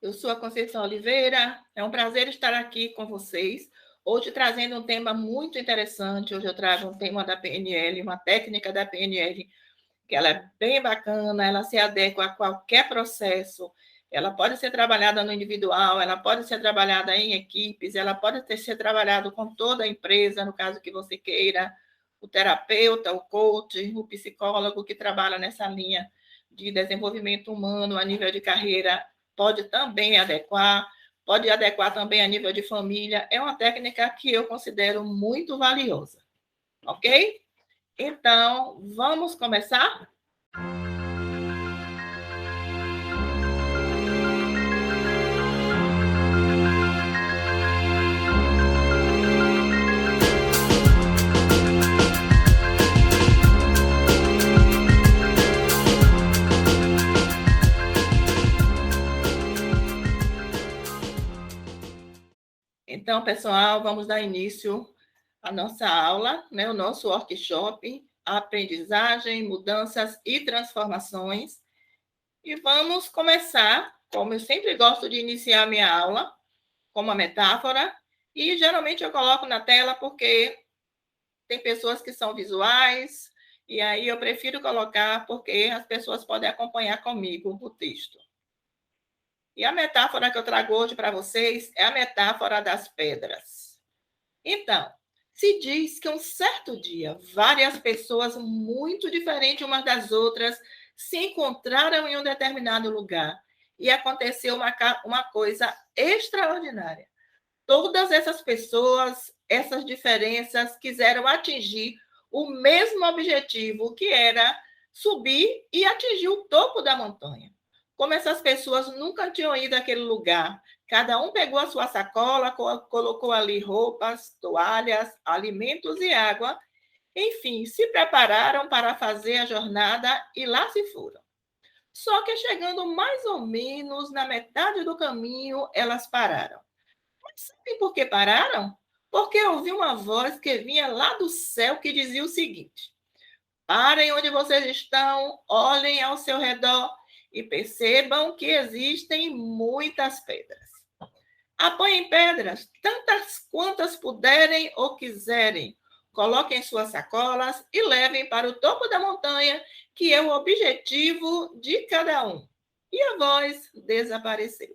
eu sou a Conceição Oliveira, é um prazer estar aqui com vocês, hoje trazendo um tema muito interessante. Hoje eu trago um tema da PNL, uma técnica da PNL, que ela é bem bacana, ela se adequa a qualquer processo, ela pode ser trabalhada no individual, ela pode ser trabalhada em equipes, ela pode ser trabalhada com toda a empresa, no caso que você queira, o terapeuta, o coach, o psicólogo que trabalha nessa linha de desenvolvimento humano a nível de carreira, pode também adequar, pode adequar também a nível de família. É uma técnica que eu considero muito valiosa, ok? Então, vamos começar? Então, pessoal, vamos dar início à nossa aula, né, o nosso workshop, aprendizagem, mudanças e transformações. E vamos começar, como eu sempre gosto de iniciar minha aula, com uma metáfora, e geralmente eu coloco na tela porque tem pessoas que são visuais, e aí eu prefiro colocar porque as pessoas podem acompanhar comigo o texto. E a metáfora que eu trago hoje para vocês é a metáfora das pedras. Então, se diz que um certo dia, várias pessoas muito diferentes umas das outras se encontraram em um determinado lugar e aconteceu uma coisa extraordinária. Todas essas pessoas, essas diferenças, quiseram atingir o mesmo objetivo, que era subir e atingir o topo da montanha. Como essas pessoas nunca tinham ido àquele lugar, cada um pegou a sua sacola, colocou ali roupas, toalhas, alimentos e água. Enfim, se prepararam para fazer a jornada e lá se foram. Só que chegando mais ou menos na metade do caminho, elas pararam. Mas sabem por que pararam? Porque ouvi uma voz que vinha lá do céu que dizia o seguinte: parem onde vocês estão, olhem ao seu redor e percebam que existem muitas pedras. Apanhem pedras, tantas quantas puderem ou quiserem. Coloquem suas sacolas e levem para o topo da montanha, que é o objetivo de cada um. E a voz desapareceu.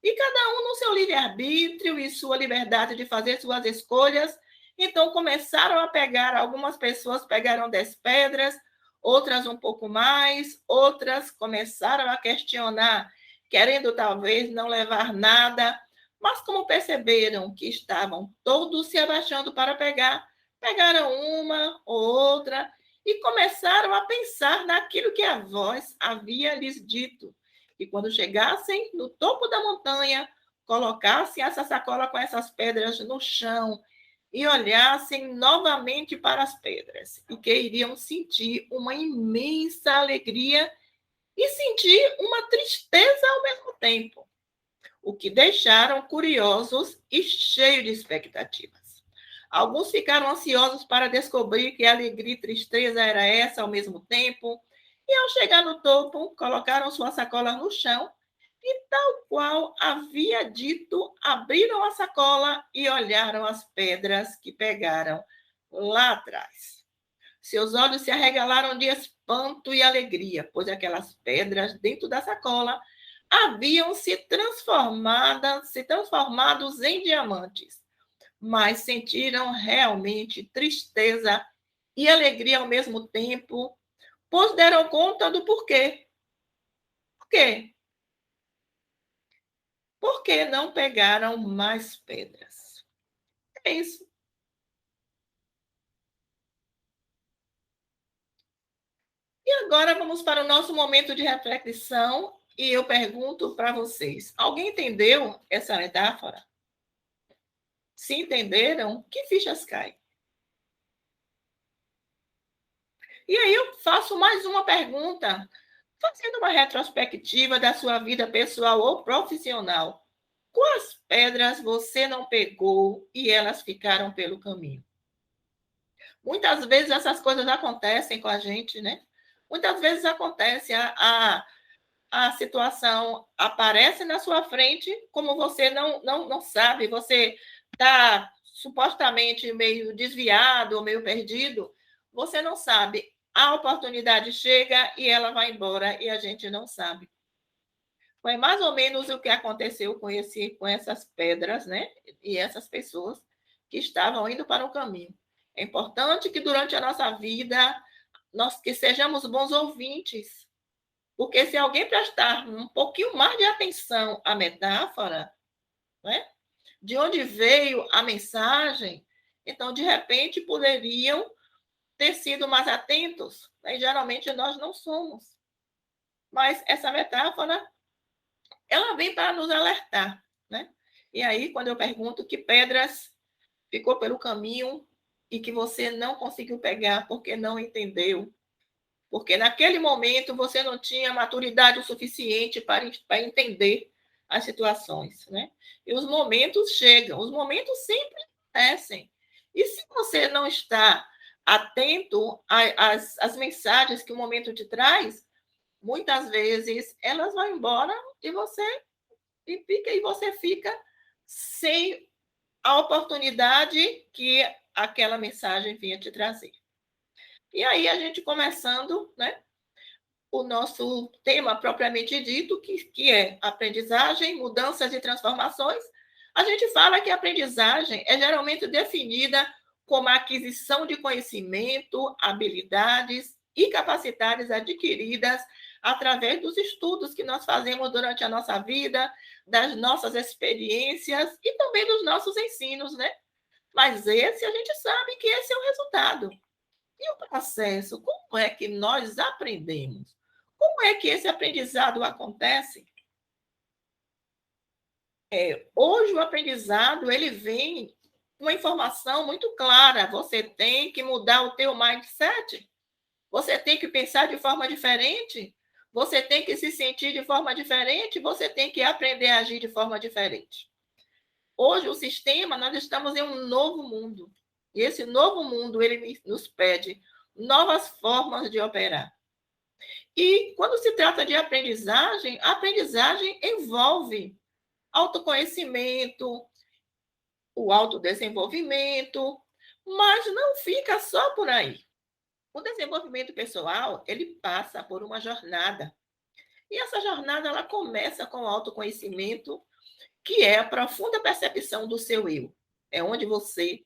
E cada um no seu livre-arbítrio e sua liberdade de fazer suas escolhas. Então começaram a pegar, algumas pessoas pegaram 10 pedras, outras um pouco mais, outras começaram a questionar, querendo talvez não levar nada, mas como perceberam que estavam todos se abaixando para pegar, pegaram uma ou outra e começaram a pensar naquilo que a voz havia lhes dito. E quando chegassem no topo da montanha, colocassem essa sacola com essas pedras no chão e olhassem novamente para as pedras, e que iriam sentir uma imensa alegria e sentir uma tristeza ao mesmo tempo, o que deixaram curiosos e cheios de expectativas. Alguns ficaram ansiosos para descobrir que alegria e tristeza era essa ao mesmo tempo, e ao chegar no topo, colocaram sua sacola no chão e, tal qual havia dito, abriram a sacola e olharam as pedras que pegaram lá atrás. Seus olhos se arregalaram de espanto e alegria, pois aquelas pedras dentro da sacola haviam se transformados em diamantes, mas sentiram realmente tristeza e alegria ao mesmo tempo, pois deram conta do porquê. Por quê? Por que não pegaram mais pedras? É isso. E agora vamos para o nosso momento de reflexão e eu pergunto para vocês: alguém entendeu essa metáfora? Se entenderam, que fichas caem? E aí eu faço mais uma pergunta, fazendo uma retrospectiva da sua vida pessoal ou profissional. Quais pedras você não pegou e elas ficaram pelo caminho? Muitas vezes essas coisas acontecem com a gente, né? Muitas vezes acontece. a situação aparece na sua frente, como você não sabe, você está supostamente meio desviado ou meio perdido, você não sabe. A oportunidade chega e ela vai embora e a gente não sabe. Foi mais ou menos o que aconteceu com essas pedras, né? E essas pessoas que estavam indo para o caminho. É importante que durante a nossa vida nós que sejamos bons ouvintes, porque se alguém prestar um pouquinho mais de atenção à metáfora, né? De onde veio a mensagem, então de repente poderiam ter sido mais atentos. Né? E geralmente nós não somos. Mas essa metáfora ela vem para nos alertar, né? E aí, quando eu pergunto que pedras ficou pelo caminho e que você não conseguiu pegar porque não entendeu, porque naquele momento você não tinha maturidade o suficiente para entender as situações, né? E os momentos chegam, os momentos sempre acontecem. E se você não está atento às mensagens que o momento te traz, muitas vezes elas vão embora e você fica sem a oportunidade que aquela mensagem vinha te trazer. E aí a gente começando, né, o nosso tema propriamente dito, que é aprendizagem, mudanças e transformações, a gente fala que a aprendizagem é geralmente definida como a aquisição de conhecimento, habilidades e capacidades adquiridas através dos estudos que nós fazemos durante a nossa vida, das nossas experiências e também dos nossos ensinos, né? Mas esse a gente sabe que esse é o resultado. E o processo, como é que nós aprendemos? Como é que esse aprendizado acontece? Hoje o aprendizado ele vem com uma informação muito clara. Você tem que mudar o teu mindset. Você tem que pensar de forma diferente. Você tem que se sentir de forma diferente. Você tem que aprender a agir de forma diferente. Hoje o sistema, nós estamos em um novo mundo. E esse novo mundo ele nos pede novas formas de operar. E quando se trata de aprendizagem, a aprendizagem envolve autoconhecimento, o autodesenvolvimento, mas não fica só por aí. O desenvolvimento pessoal, ele passa por uma jornada. E essa jornada ela começa com o autoconhecimento, que é a profunda percepção do seu eu. É onde você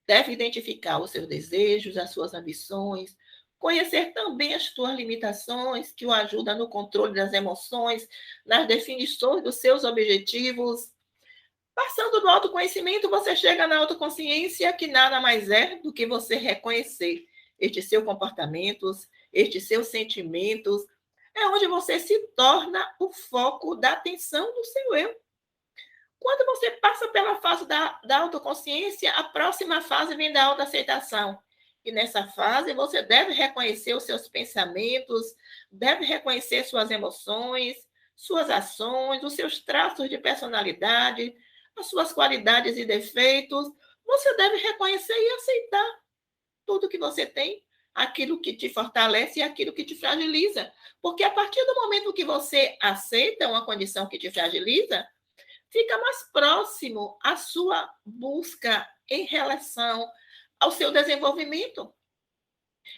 deve identificar os seus desejos, as suas ambições, conhecer também as suas limitações, que o ajuda no controle das emoções, nas definições dos seus objetivos. Passando do autoconhecimento, você chega na autoconsciência, que nada mais é do que você reconhecer estes seus comportamentos, estes seus sentimentos. É onde você se torna o foco da atenção do seu eu. Quando você passa pela fase da autoconsciência, a próxima fase vem da autoaceitação. E nessa fase, você deve reconhecer os seus pensamentos, deve reconhecer suas emoções, suas ações, os seus traços de personalidade, as suas qualidades e defeitos. Você deve reconhecer e aceitar tudo que você tem, aquilo que te fortalece e aquilo que te fragiliza. Porque a partir do momento que você aceita uma condição que te fragiliza, fica mais próximo à sua busca em relação ao seu desenvolvimento.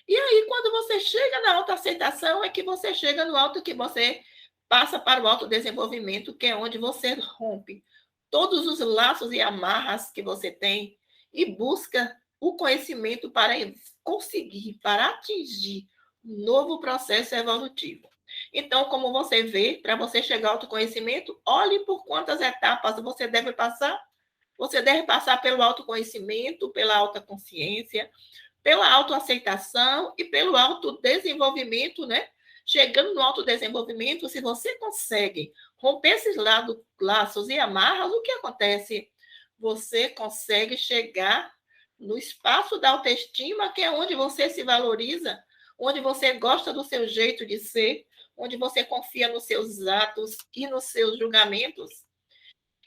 E aí, quando você chega na autoaceitação, é que você chega no alto que você passa para o autodesenvolvimento, que é onde você rompe todos os laços e amarras que você tem e busca o conhecimento para conseguir, para atingir um novo processo evolutivo. Então, como você vê, para você chegar ao autoconhecimento, olhe por quantas etapas você deve passar. Você deve passar pelo autoconhecimento, pela autoconsciência, pela autoaceitação e pelo autodesenvolvimento, né? Chegando no autodesenvolvimento, se você consegue romper esses laços e amarras, o que acontece? Você consegue chegar no espaço da autoestima, que é onde você se valoriza, onde você gosta do seu jeito de ser, onde você confia nos seus atos e nos seus julgamentos,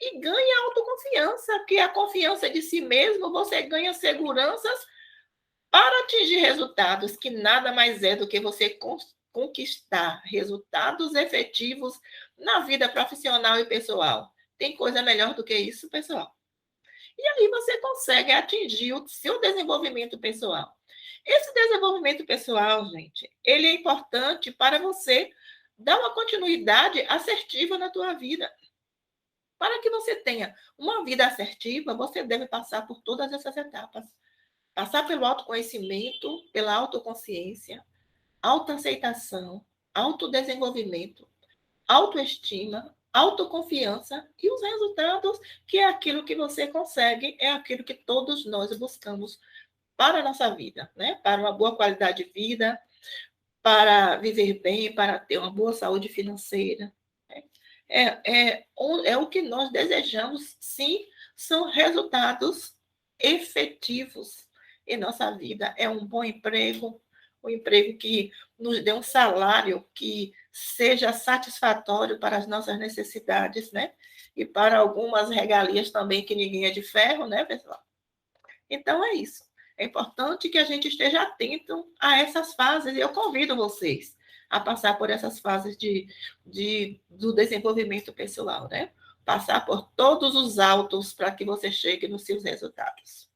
e ganha autoconfiança, porque a confiança de si mesmo, você ganha seguranças para atingir resultados, que nada mais é do que você conquistar resultados efetivos na vida profissional e pessoal. Tem coisa melhor do que isso, pessoal? E aí você consegue atingir o seu desenvolvimento pessoal. Esse desenvolvimento pessoal, gente, ele é importante para você dar uma continuidade assertiva na tua vida. Para que você tenha uma vida assertiva, você deve passar por todas essas etapas. Passar pelo autoconhecimento, pela autoconsciência, autoaceitação, autodesenvolvimento, autoestima, autoconfiança e os resultados, que é aquilo que você consegue, é aquilo que todos nós buscamos para a nossa vida, né? Para uma boa qualidade de vida, para viver bem, para ter uma boa saúde financeira. Né? É o que nós desejamos, sim, são resultados efetivos em nossa vida. É um bom emprego, um emprego que nos dê um salário que seja satisfatório para as nossas necessidades, né? E para algumas regalias também, que ninguém é de ferro, né, pessoal? Então, é isso. É importante que a gente esteja atento a essas fases, e eu convido vocês a passar por essas fases do desenvolvimento pessoal, né? Passar por todos os altos para que você chegue nos seus resultados.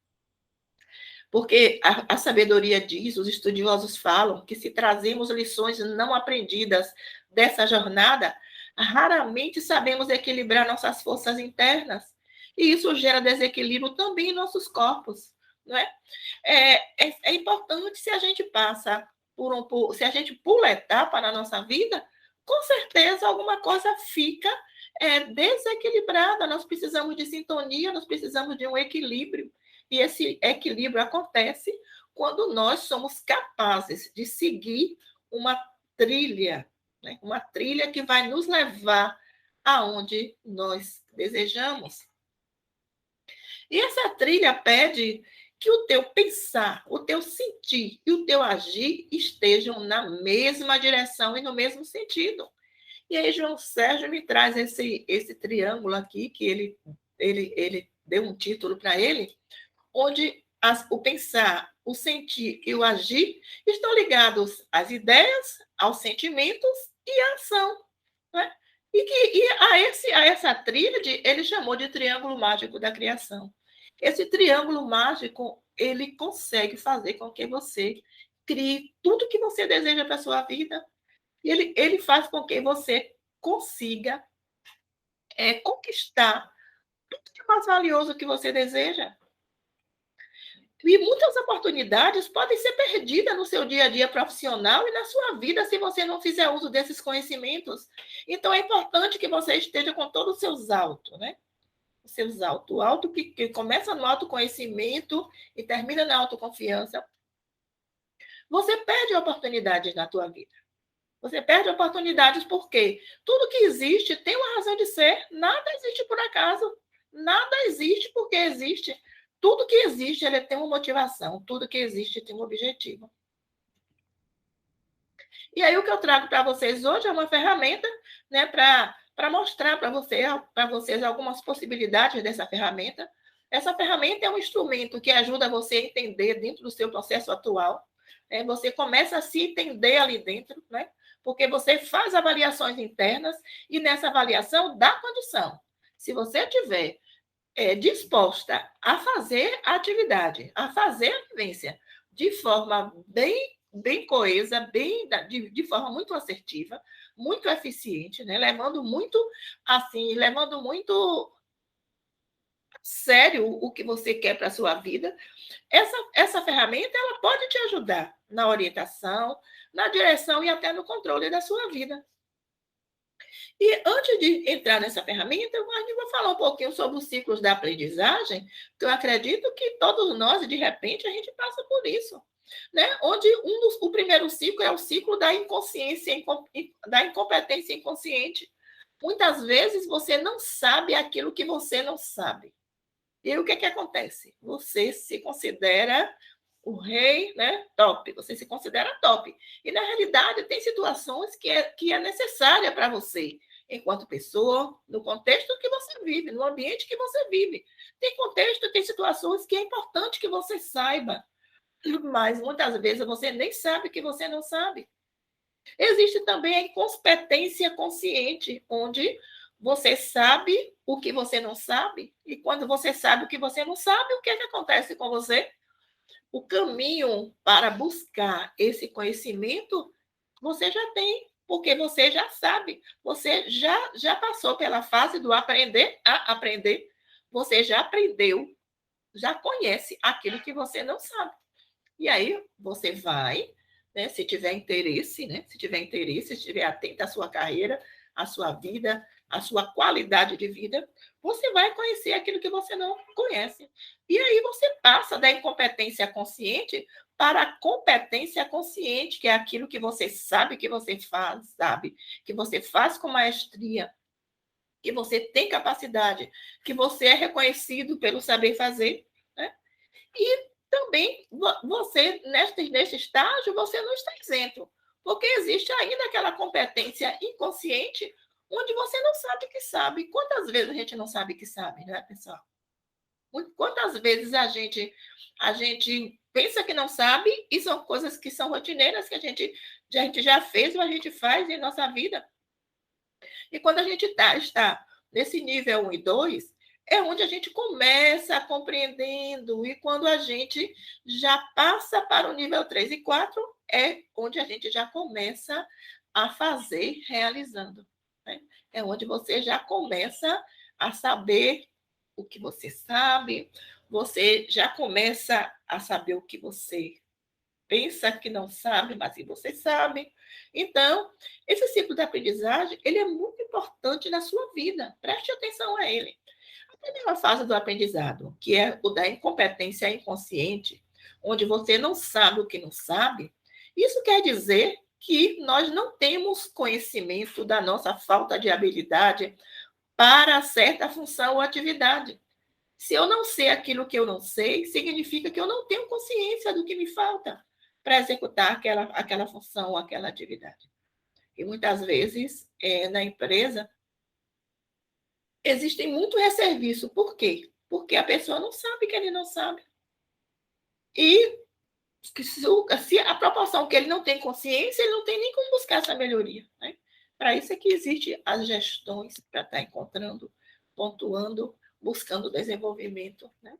Porque a sabedoria diz, os estudiosos falam, que se trazemos lições não aprendidas dessa jornada, raramente sabemos equilibrar nossas forças internas. E isso gera desequilíbrio também em nossos corpos. Não é? É importante, se a gente passa se a gente pula etapa na nossa vida, com certeza alguma coisa fica desequilibrada. Nós precisamos de sintonia, nós precisamos de um equilíbrio. E esse equilíbrio acontece quando nós somos capazes de seguir uma trilha, né? Uma trilha que vai nos levar aonde nós desejamos. E essa trilha pede que o teu pensar, o teu sentir e o teu agir estejam na mesma direção e no mesmo sentido. E aí João Sérgio me traz esse triângulo aqui, que ele deu um título para ele, onde o pensar, o sentir e o agir estão ligados às ideias, aos sentimentos e à ação. Né? E a essa tríade ele chamou de triângulo mágico da criação. Esse triângulo mágico, ele consegue fazer com que você crie tudo que você deseja para a sua vida. E ele faz com que você consiga conquistar tudo que mais valioso que você deseja. E muitas oportunidades podem ser perdidas no seu dia a dia profissional e na sua vida se você não fizer uso desses conhecimentos. Então, é importante que você esteja com todos os seus altos, né? Os seus altos. O alto que começa no autoconhecimento e termina na autoconfiança. Você perde oportunidades na tua vida. Você perde oportunidades porque tudo que existe tem uma razão de ser. Nada existe por acaso. Nada existe porque existe. Tudo que existe, ele tem uma motivação. Tudo que existe tem um objetivo. E aí, o que eu trago para vocês hoje é uma ferramenta, né, para mostrar para vocês algumas possibilidades dessa ferramenta. Essa ferramenta é um instrumento que ajuda você a entender dentro do seu processo atual. Né? Você começa a se entender ali dentro, né? Porque você faz avaliações internas e nessa avaliação dá condição. Se você tiver disposta a fazer a atividade, a fazer a vivência de forma bem coesa, de forma muito assertiva, muito eficiente, né? levando muito sério o que você quer para a sua vida. Essa ferramenta ela pode te ajudar na orientação, na direção e até no controle da sua vida. E antes de entrar nessa ferramenta, eu vou falar um pouquinho sobre os ciclos da aprendizagem, que eu acredito que todos nós, de repente, a gente passa por isso. Né? Onde o primeiro ciclo é o ciclo da inconsciência, da incompetência inconsciente. Muitas vezes você não sabe aquilo que você não sabe. E aí, o que acontece? Você se considera o rei, né? Top. Você se considera top. E, na realidade, tem situações que é necessária para você, enquanto pessoa, no contexto que você vive, no ambiente que você vive. Tem contexto, tem situações que é importante que você saiba, mas muitas vezes você nem sabe que você não sabe. Existe também a incompetência consciente, onde você sabe o que você não sabe, e quando você sabe o que você não sabe, o que é que acontece com você? O caminho para buscar esse conhecimento, você já tem, porque você já sabe, você já passou pela fase do aprender a aprender, você já aprendeu, já conhece aquilo que você não sabe. E aí você vai, né, se tiver interesse, né, se tiver interesse, se estiver atento à sua carreira, à sua vida, à sua qualidade de vida, você vai conhecer aquilo que você não conhece. E aí você passa da incompetência consciente para a competência consciente, que é aquilo que você sabe que você faz, sabe? Que você faz com maestria, que você tem capacidade, que você é reconhecido pelo saber fazer, né? E também você, neste estágio, você não está isento, porque existe ainda aquela competência inconsciente onde você não sabe que sabe. Quantas vezes a gente não sabe que sabe, né, pessoal? Quantas vezes a gente pensa que não sabe e são coisas que são rotineiras que a gente já fez ou a gente faz em nossa vida. E quando a gente está nesse nível 1 e 2, é onde a gente começa compreendendo, e quando a gente já passa para o nível 3 e 4, é onde a gente já começa a fazer realizando. Né? É onde você já começa a saber o que você sabe, você já começa a saber o que você pensa que não sabe, mas você sabe. Então, esse ciclo de aprendizagem, ele é muito importante na sua vida. Preste atenção a ele. A primeira fase do aprendizado, que é o da incompetência inconsciente, onde você não sabe o que não sabe, isso quer dizer que nós não temos conhecimento da nossa falta de habilidade para certa função ou atividade. Se eu não sei aquilo que eu não sei, significa que eu não tenho consciência do que me falta para executar aquela função, aquela atividade. E muitas vezes, na empresa, existem muito resserviço. Por quê? Porque a pessoa não sabe que ele não sabe. E se a proporção que ele não tem consciência, ele não tem nem como buscar essa melhoria. Né? Para isso é que existem as gestões, para estar encontrando, pontuando, buscando desenvolvimento, né,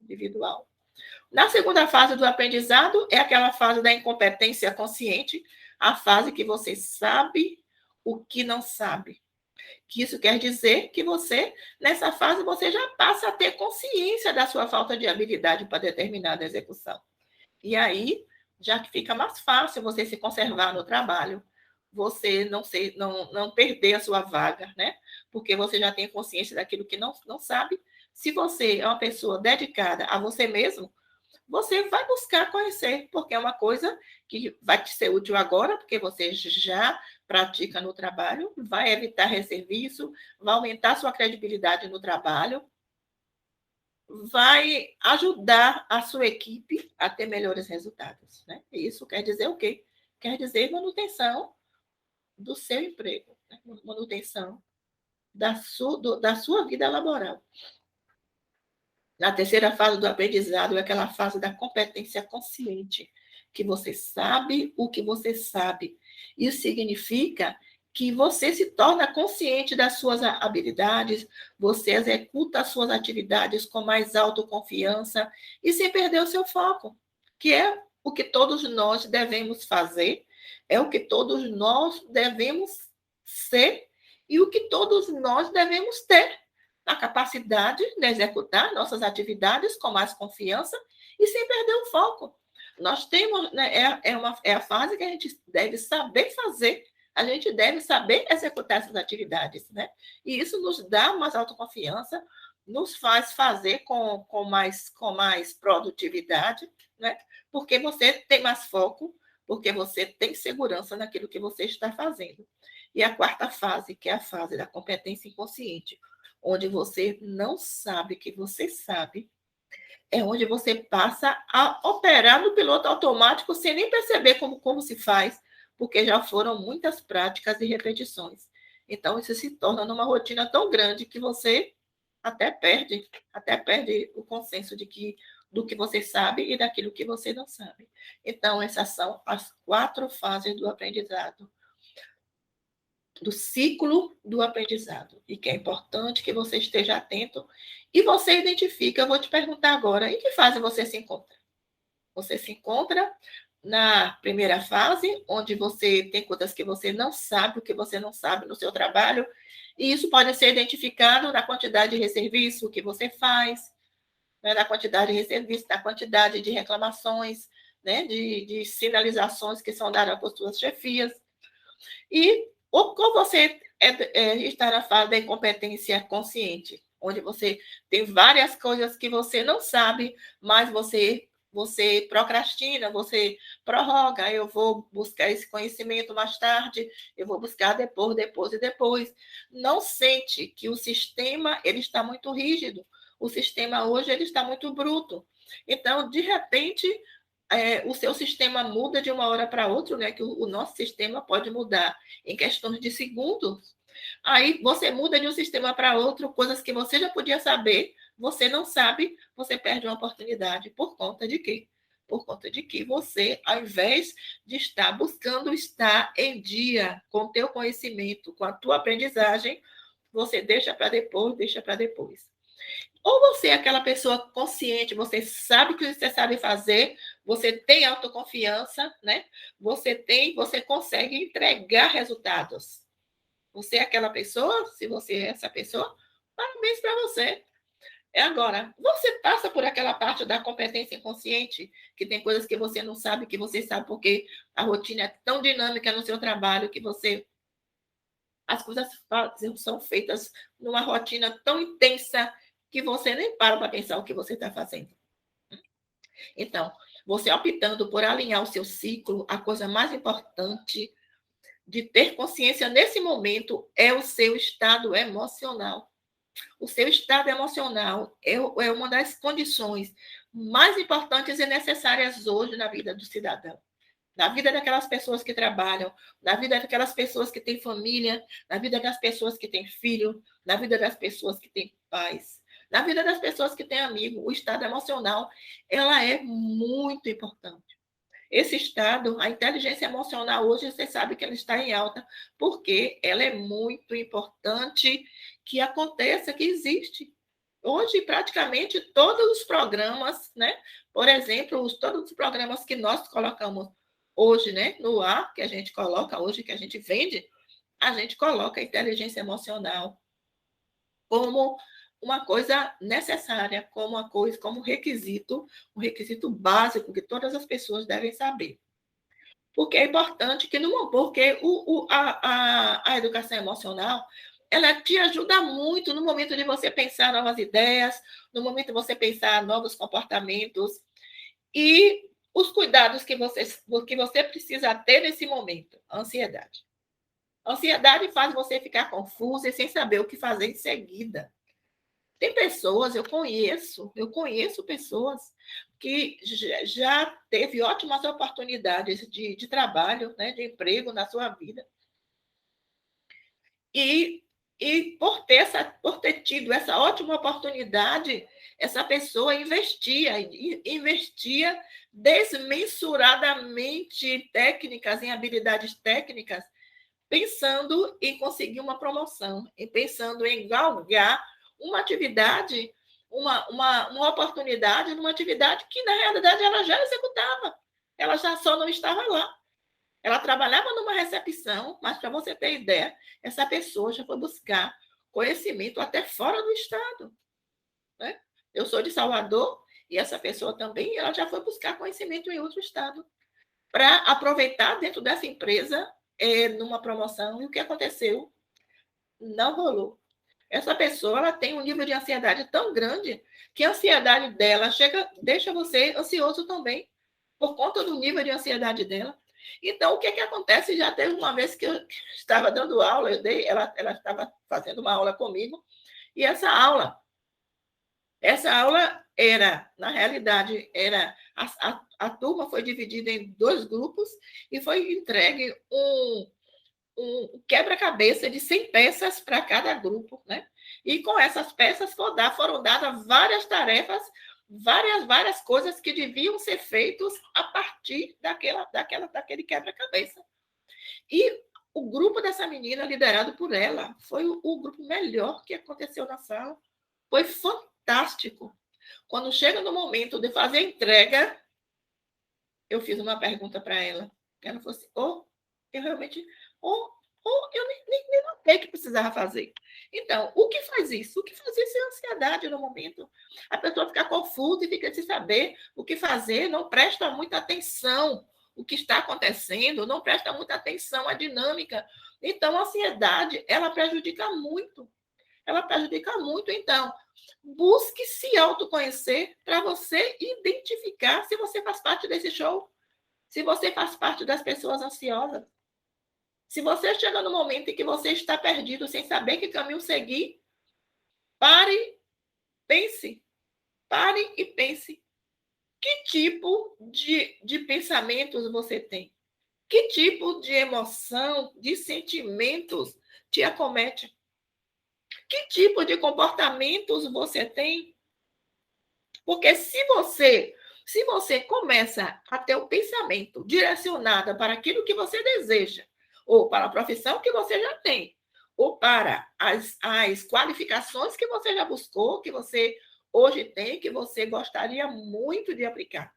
individual. Na segunda fase do aprendizado, é aquela fase da incompetência consciente, a fase que você sabe o que não sabe. Que isso quer dizer que você, nessa fase, você já passa a ter consciência da sua falta de habilidade para determinada execução. E aí, já que fica mais fácil você se conservar no trabalho, você não perder a sua vaga, né? Porque você já tem consciência daquilo que não sabe. Se você é uma pessoa dedicada a você mesmo, você vai buscar conhecer, porque é uma coisa que vai te ser útil agora, porque você já pratica no trabalho, vai evitar reserviço, vai aumentar sua credibilidade no trabalho, vai ajudar a sua equipe a ter melhores resultados. Né? E isso quer dizer o quê? Quer dizer manutenção do seu emprego, né? Manutenção da sua vida laboral. Na terceira fase do aprendizado é aquela fase da competência consciente, que você sabe o que você sabe. Isso significa que você se torna consciente das suas habilidades, você executa as suas atividades com mais autoconfiança e sem perder o seu foco, que é o que todos nós devemos fazer, é o que todos nós devemos ser e o que todos nós devemos ter a capacidade de executar nossas atividades com mais confiança e sem perder o foco. Nós temos, né, é a fase que a gente deve saber fazer, a gente deve saber executar essas atividades, né? E isso nos dá mais autoconfiança, nos faz fazer com mais produtividade, né? Porque você tem mais foco, porque você tem segurança naquilo que você está fazendo. E a quarta fase, que é a fase da competência inconsciente, onde você não sabe que você sabe, é onde você passa a operar no piloto automático sem nem perceber como se faz, porque já foram muitas práticas e repetições. Então, isso se torna numa rotina tão grande que você até perde o consenso de que do que você sabe e daquilo que você não sabe. Então, essas são as 4 fases do aprendizado, do ciclo do aprendizado, e que é importante que você esteja atento e você identifica. Eu vou te perguntar agora, em que fase você se encontra? Você se encontra na primeira fase, onde você tem coisas que você não sabe, o que você não sabe no seu trabalho, e isso pode ser identificado na quantidade de serviço que você faz, né, na quantidade de serviço, na quantidade de reclamações, né, de sinalizações que são dadas por suas chefias. E ou você está na fase da incompetência consciente, onde você tem várias coisas que você não sabe, mas você procrastina, você prorroga. Eu vou buscar esse conhecimento mais tarde, eu vou buscar depois, depois e depois. Não sente que o sistema ele está muito rígido. O sistema hoje ele está muito bruto. Então, de repente, o seu sistema muda de uma hora para outra, né? Que o nosso sistema pode mudar em questões de segundos. Aí você muda de um sistema para outro, coisas que você já podia saber, você não sabe, você perde uma oportunidade. Por conta de quê? Por conta de que você, ao invés de estar buscando estar em dia com o teu conhecimento, com a tua aprendizagem, você deixa para depois, deixa para depois. Ou você é aquela pessoa consciente, você sabe o que você sabe fazer, você tem autoconfiança, né? Você consegue entregar resultados. Você é aquela pessoa? Se você é essa pessoa, parabéns para você. É agora, você passa por aquela parte da competência inconsciente, que tem coisas que você não sabe, que você sabe porque a rotina é tão dinâmica no seu trabalho que as coisas são feitas numa rotina tão intensa que você nem para pensar o que você está fazendo. Então, você optando por alinhar o seu ciclo, a coisa mais importante de ter consciência nesse momento é o seu estado emocional. O seu estado emocional é uma das condições mais importantes e necessárias hoje na vida do cidadão. Na vida daquelas pessoas que trabalham, na vida daquelas pessoas que têm família, na vida das pessoas que têm filho, na vida das pessoas que têm pais, na vida das pessoas que têm amigo. O estado emocional, ela é muito importante. Esse estado, a inteligência emocional, hoje você sabe que ela está em alta, porque ela é muito importante que aconteça, que existe. Hoje, praticamente, todos os programas, né? Por exemplo, todos os programas que nós colocamos hoje, né, no ar, que a gente coloca hoje, que a gente vende, a gente coloca a inteligência emocional como uma coisa necessária, como uma coisa, como um requisito básico que todas as pessoas devem saber. Porque é importante que porque a educação emocional ela te ajuda muito no momento de você pensar novas ideias, no momento de você pensar novos comportamentos e os cuidados que você precisa ter nesse momento. A ansiedade. A ansiedade faz você ficar confusa e sem saber o que fazer em seguida. Tem pessoas, eu conheço pessoas que já teve ótimas oportunidades de trabalho, né, de emprego na sua vida. E por ter tido essa ótima oportunidade, essa pessoa investia desmensuradamente em técnicas, em habilidades técnicas, pensando em conseguir uma promoção, e pensando em galgar uma atividade, uma oportunidade numa atividade que, na realidade, ela já executava. Ela já só não estava lá. Ela trabalhava numa recepção, mas, para você ter ideia, essa pessoa já foi buscar conhecimento até fora do Estado. Né? Eu sou de Salvador e essa pessoa também ela já foi buscar conhecimento em outro Estado para aproveitar dentro dessa empresa numa promoção. E o que aconteceu? Não rolou. Essa pessoa ela tem um nível de ansiedade tão grande que a ansiedade dela deixa você ansioso também, por conta do nível de ansiedade dela. Então, o que acontece? Já teve uma vez que eu estava dando aula, ela estava fazendo uma aula comigo, e essa aula era, na realidade, a turma foi dividida em 2 grupos e foi entregue um quebra-cabeça de 100 peças para cada grupo, né? E com essas peças foram dadas várias tarefas várias coisas que deviam ser feitas a partir daquele quebra-cabeça. E o grupo dessa menina, liderado por ela, foi o grupo melhor que aconteceu na sala. Foi fantástico. Quando chega no momento de fazer a entrega, eu fiz uma pergunta para ela. Ela falou assim, eu realmente... eu nem notei que precisava fazer. Então, o que faz isso? O que faz isso é ansiedade no momento. A pessoa fica confusa e fica sem saber o que fazer, não presta muita atenção o que está acontecendo, não presta muita atenção à dinâmica. Então, a ansiedade, ela prejudica muito. Ela prejudica muito. Então, busque se autoconhecer para você identificar se você faz parte desse show, se você faz parte das pessoas ansiosas. Se você chega no momento em que você está perdido, sem saber que caminho seguir, pare, pense. Pare e pense. Que tipo de pensamentos você tem? Que tipo de emoção, de sentimentos te acomete? Que tipo de comportamentos você tem? Porque se você começa a ter o pensamento direcionado para aquilo que você deseja, ou para a profissão que você já tem, ou para as qualificações que você já buscou, que você hoje tem, que você gostaria muito de aplicar,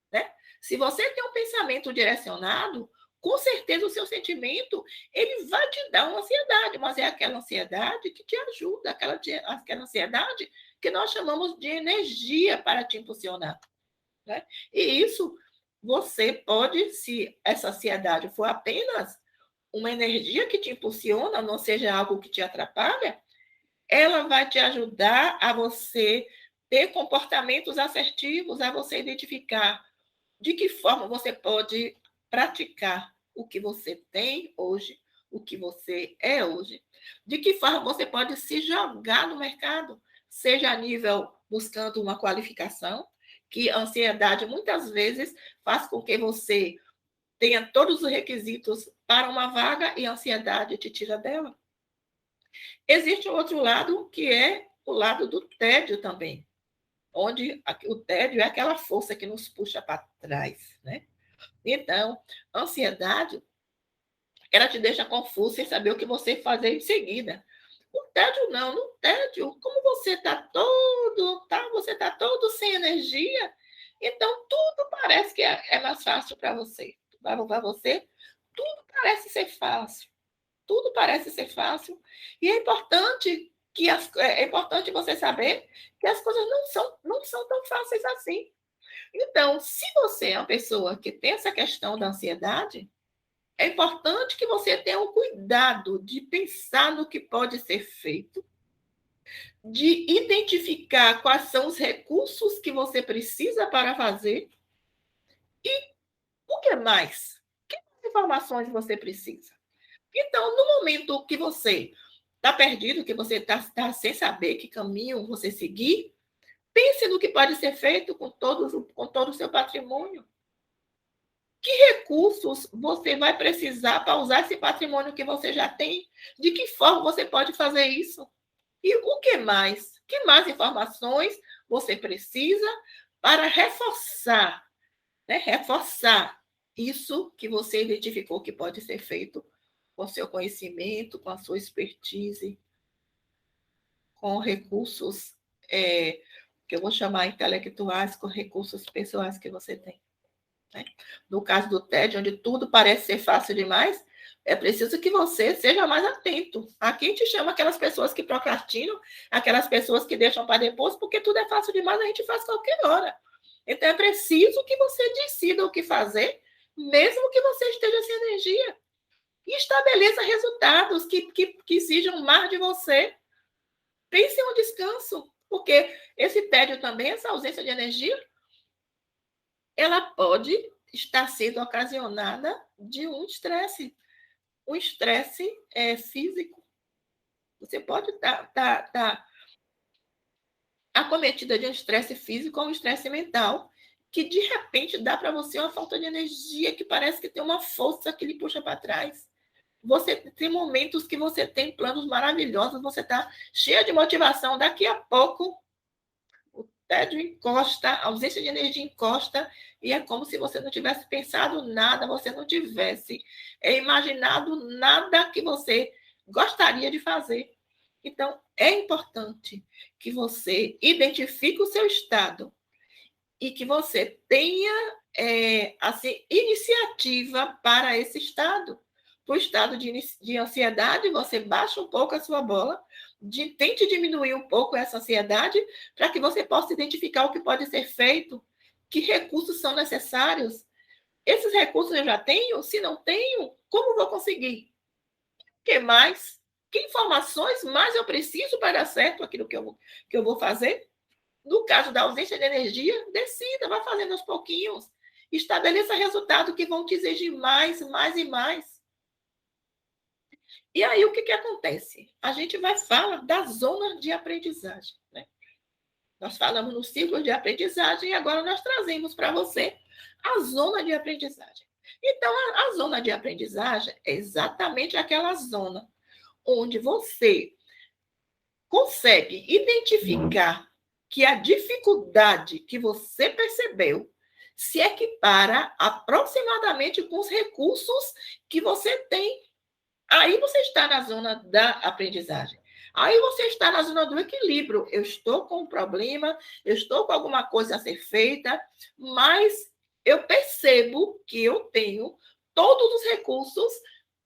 né? Se você tem um pensamento direcionado, com certeza o seu sentimento ele vai te dar uma ansiedade, mas é aquela ansiedade que te ajuda, aquela ansiedade que nós chamamos de energia para te impulsionar, né? E isso você pode, se essa ansiedade for apenas uma energia que te impulsiona, não seja algo que te atrapalha, ela vai te ajudar a você ter comportamentos assertivos, a você identificar de que forma você pode praticar o que você tem hoje, o que você é hoje, de que forma você pode se jogar no mercado, seja a nível buscando uma qualificação, que a ansiedade muitas vezes faz com que você tenha todos os requisitos para uma vaga e a ansiedade te tira dela. Existe um outro lado, que é o lado do tédio também, onde o tédio é aquela força que nos puxa para trás, né? Então, a ansiedade, ela te deixa confuso sem saber o que você fazer em seguida. O tédio não, no tédio, como você você está todo sem energia, então tudo parece que é mais fácil para você. Para você, tudo parece ser fácil. Tudo parece ser fácil. E é importante você saber que as coisas não são tão fáceis assim. Então, se você é uma pessoa que tem essa questão da ansiedade, é importante que você tenha o cuidado de pensar no que pode ser feito, de identificar quais são os recursos que você precisa para fazer e o que mais? Que informações você precisa? Então, no momento que você está perdido, que você está sem saber que caminho você seguir, pense no que pode ser feito com todo o seu patrimônio. Que recursos você vai precisar para usar esse patrimônio que você já tem? De que forma você pode fazer isso? E o que mais? Que mais informações você precisa para reforçar, né? Reforçar isso que você identificou que pode ser feito com seu conhecimento, com a sua expertise, com recursos que eu vou chamar intelectuais, com recursos pessoais que você tem. Né? No caso do TED, onde tudo parece ser fácil demais, é preciso que você seja mais atento. Aqui a gente chama aquelas pessoas que procrastinam, aquelas pessoas que deixam para depois, porque tudo é fácil demais, a gente faz qualquer hora. Então é preciso que você decida o que fazer, mesmo que você esteja sem energia. E estabeleça resultados que exijam mais de você. Pense no descanso, porque esse tédio também, essa ausência de energia, ela pode estar sendo ocasionada de um estresse físico. Você pode estar acometida de um estresse físico ou um estresse mental, que de repente dá para você uma falta de energia, que parece que tem uma força que lhe puxa para trás. Você tem momentos que você tem planos maravilhosos, você está cheia de motivação. Daqui a pouco, tédio encosta, a ausência de energia encosta, e é como se você não tivesse pensado nada, você não tivesse imaginado nada que você gostaria de fazer. Então, é importante que você identifique o seu estado e que você tenha assim, iniciativa para esse estado. Para o estado de ansiedade, você baixa um pouco a sua bola, tente diminuir um pouco essa ansiedade, para que você possa identificar o que pode ser feito, que recursos são necessários. Esses recursos eu já tenho? Se não tenho, como vou conseguir? O que mais? Que informações mais eu preciso para dar certo aquilo que eu vou fazer? No caso da ausência de energia, decida, vá fazendo aos pouquinhos. Estabeleça resultados que vão te exigir mais, mais e mais. E aí, o que acontece? A gente vai falar da zona de aprendizagem. Né? Nós falamos no ciclo de aprendizagem e agora nós trazemos para você a zona de aprendizagem. Então, a zona de aprendizagem é exatamente aquela zona onde você consegue identificar que a dificuldade que você percebeu se equipara aproximadamente com os recursos que você tem. Aí você está na zona da aprendizagem. Aí você está na zona do equilíbrio. Eu estou com um problema, eu estou com alguma coisa a ser feita, mas eu percebo que eu tenho todos os recursos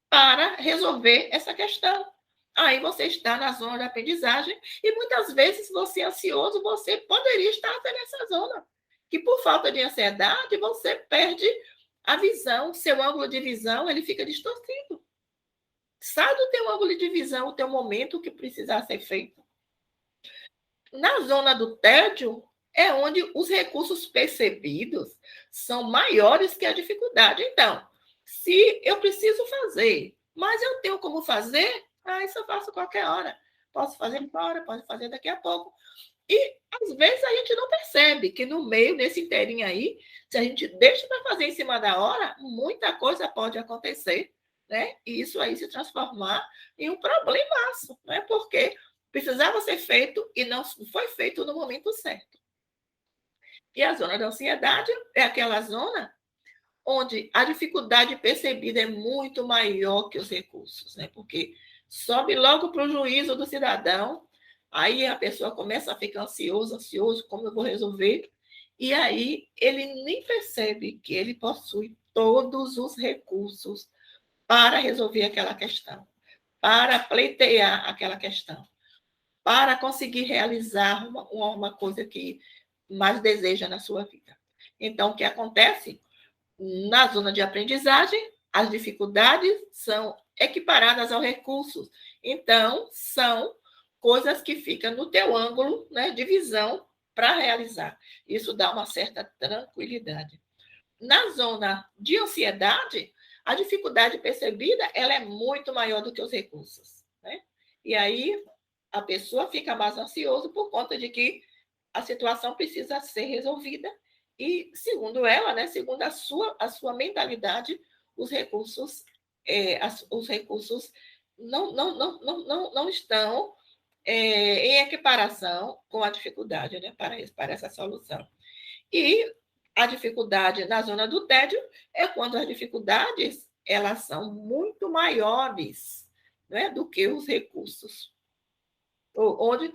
para resolver essa questão. Aí você está na zona da aprendizagem e muitas vezes você é ansioso, você poderia estar até nessa zona. Que por falta de ansiedade, você perde a visão, seu ângulo de visão, ele fica distorcido. Sai do teu ângulo de visão, o teu momento que precisar ser feito. Na zona do tédio, é onde os recursos percebidos são maiores que a dificuldade. Então, se eu preciso fazer, mas eu tenho como fazer, isso eu faço qualquer hora. Posso fazer agora, posso fazer daqui a pouco. E, às vezes, a gente não percebe que no meio desse inteirinho aí, se a gente deixa para fazer em cima da hora, muita coisa pode acontecer, né? E isso aí se transformar em um problemaço, né? Porque precisava ser feito e não foi feito no momento certo. E a zona da ansiedade é aquela zona onde a dificuldade percebida é muito maior que os recursos, né? Porque sobe logo para o juízo do cidadão, aí a pessoa começa a ficar ansioso, como eu vou resolver? E aí ele nem percebe que ele possui todos os recursos para resolver aquela questão, para pleitear aquela questão, para conseguir realizar uma coisa que mais deseja na sua vida. Então, o que acontece? Na zona de aprendizagem, as dificuldades são equiparadas aos recursos. Então, são coisas que ficam no teu ângulo, né, de visão para realizar. Isso dá uma certa tranquilidade. Na zona de ansiedade, a dificuldade percebida ela é muito maior do que os recursos. Né? E aí a pessoa fica mais ansiosa por conta de que a situação precisa ser resolvida e, segundo ela, né, segundo a sua mentalidade, os recursos, os recursos não estão em equiparação com a dificuldade, né, para essa solução. E a dificuldade na zona do tédio é quando as dificuldades elas são muito maiores, né, do que os recursos. Onde